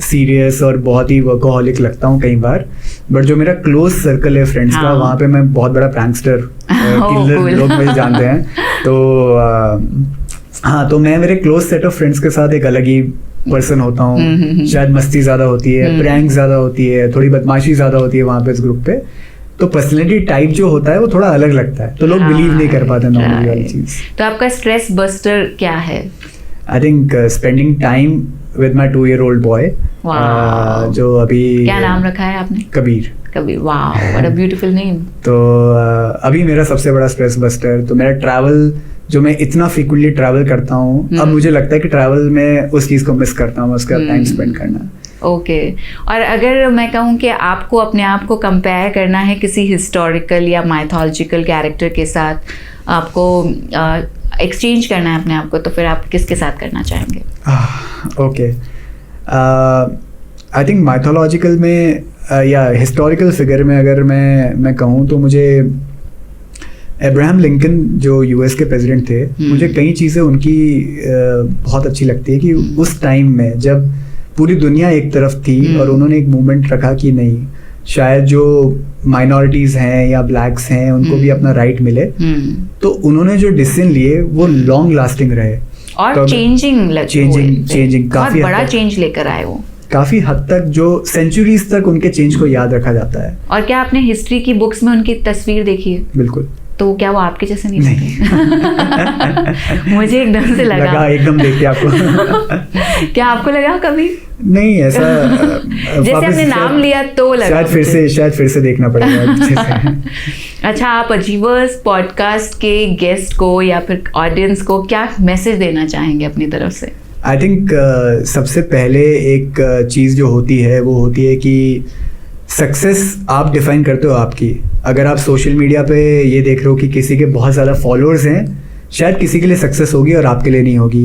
सीरियस और बहुत ही वर्कोहॉलिक लगता हूँ कई बार, बट जो मेरा क्लोज सर्कल है फ्रेंड्स का, वहाँ पे मैं बहुत बड़ा प्रैंकस्टर, किलर लोग मुझे जानते हैं। तो हाँ, तो मैं मेरे क्लोज सेट ऑफ फ्रेंड्स के साथ एक अलग ही पर्सन होता हूँ। शायद मस्ती ज़्यादा होती है, प्रैंक ज़्यादा होती है, थोड़ी बदमाशी ज़्यादा होती है वहाँ पे इस ग्रुप पे। तो पर्सनैलिटी टाइप जो होता है वो थोड़ा अलग लगता है, तो लोग बिलीव नहीं कर पाते नॉर्मली वाली चीज़। तो आपका स्ट्रेस बस्टर क्या है? I think spending time with my 2-year-old boy, जो अभी क्या नाम रखा है आपने? कबीर। कबीर, वाह, व्हाट अ ब्यूटीफुल नेम। तो अभी मेरा सबसे बड़ा स्ट्रेस बस्टर, तो मेरा ट्रैवल, जो मैं इतना फ्रीक्वेंटली ट्रैवल करता हूँ, अब मुझे लगता है कि ट्रैवल में उस चीज़ को मिस करता हूँ, उसका टाइम स्पेंड करना। ओके। और अगर मैं कहूँ कि आपको अपने आप को कंपेयर करना है किसी हिस्टोरिकल या माइथोलॉजिकल कैरेक्टर के साथ, आपको एक्सचेंज करना है अपने आप को, तो फिर आप किसके साथ करना चाहेंगे? ओके, आई थिंक माइथोलॉजिकल में या हिस्टोरिकल फिगर में अगर मैं कहूँ तो मुझे अब्राहम लिंकन जो US के प्रेसिडेंट थे, मुझे कई चीज़ें उनकी बहुत अच्छी लगती है कि उस टाइम में जब पूरी दुनिया एक तरफ थी और उन्होंने एक मूवमेंट रखा कि नहीं, शायद जो माइनॉरिटीज हैं या ब्लैक्स हैं उनको भी अपना राइट मिले, तो उन्होंने जो डिसीजन लिए वो लॉन्ग लास्टिंग रहे और चेंजिंग काफी बड़ा चेंज लेकर आए वो, काफी हद तक जो सेंचुरीज तक उनके चेंज को याद रखा जाता है। और क्या आपने हिस्ट्री की बुक्स में उनकी तस्वीर देखी है? बिल्कुल। तो क्या वो आपके जैसे नहीं लगते? मुझे एकदम से लगा एकदम देख के आपको। क्या आपको लगा कभी? नहीं ऐसा जैसे आपने नाम लिया तो लगा शायद फिर से देखना पड़ेगा अच्छे से। अच्छा, आप अचीवर्स पॉडकास्ट के गेस्ट को या फिर ऑडियंस को क्या मैसेज देना चाहेंगे अपनी तरफ से? आई थिंक सबसे पहले एक चीज़ जो होती है वो होती है कि सक्सेस आप डिफाइन करते हो आपकी। अगर आप सोशल मीडिया पे ये देख रहे हो कि किसी के बहुत ज़्यादा फॉलोअर्स हैं, शायद किसी के लिए सक्सेस होगी और आपके लिए नहीं होगी।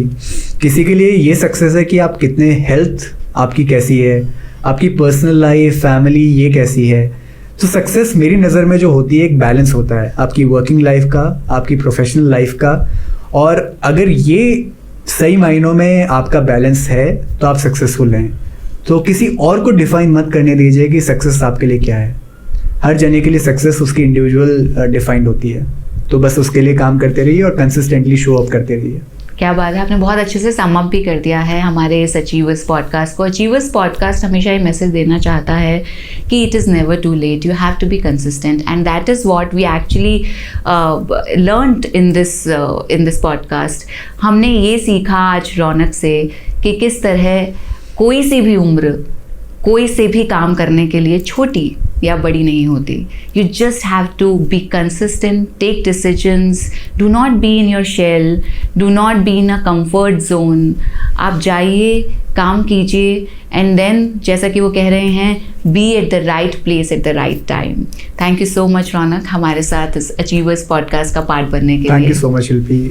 किसी के लिए ये सक्सेस है कि आप कितने, हेल्थ आपकी कैसी है, आपकी पर्सनल लाइफ, फैमिली ये कैसी है। तो सक्सेस मेरी नज़र में जो होती है एक बैलेंस होता है आपकी वर्किंग लाइफ का, आपकी प्रोफेशनल लाइफ का। और अगर ये सही मायनों में आपका बैलेंस है तो आप सक्सेसफुल हैं। तो किसी और को डिफाइन मत करने दीजिए कि सक्सेस आपके लिए क्या है। हर जने के लिए सक्सेस उसकी इंडिविजुअल डिफाइंड होती है। तो बस उसके लिए काम करते रहिए और कंसिस्टेंटली शो अप करते रहिए। क्या बात है, आपने बहुत अच्छे से सम अप भी कर दिया है हमारे इस अचीवर्स पॉडकास्ट को। अचीवर्स पॉडकास्ट हमेशा ये मैसेज देना चाहता है कि it is never too late, you have to be consistent, and that is what we actually learned in this podcast. हमने ये सीखा आज रौनक से कि किस तरह कोई सी भी उम्र कोई से भी काम करने के लिए छोटी या बड़ी नहीं होती। You just have to be consistent, take decisions, do not be in your shell, do not be in a comfort zone. आप जाइए, काम कीजिए, एंड देन जैसा कि वो कह रहे हैं, be at the right place at the right time. Thank you so much Raunak, हमारे साथ इस अचीवर्स पॉडकास्ट का पार्ट बनने के लिए। थैंक यू सो मच शिल्पी,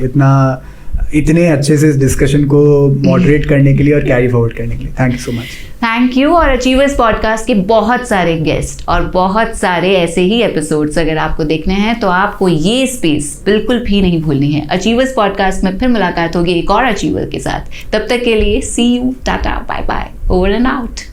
इतने अच्छे से इस डिस्कशन को मॉडरेट करने के लिए और कैरी फॉरवर्ड करने के लिए। Thank you so much. Thank you. और अचीवर्स पॉडकास्ट के बहुत सारे गेस्ट और बहुत सारे ऐसे ही एपिसोड्स अगर आपको देखने हैं तो आपको ये स्पेस बिल्कुल भी नहीं भूलनी है। अचीवर्स पॉडकास्ट में फिर मुलाकात होगी एक और अचीवर के साथ। तब तक के लिए see you, tata, bye bye, over and out.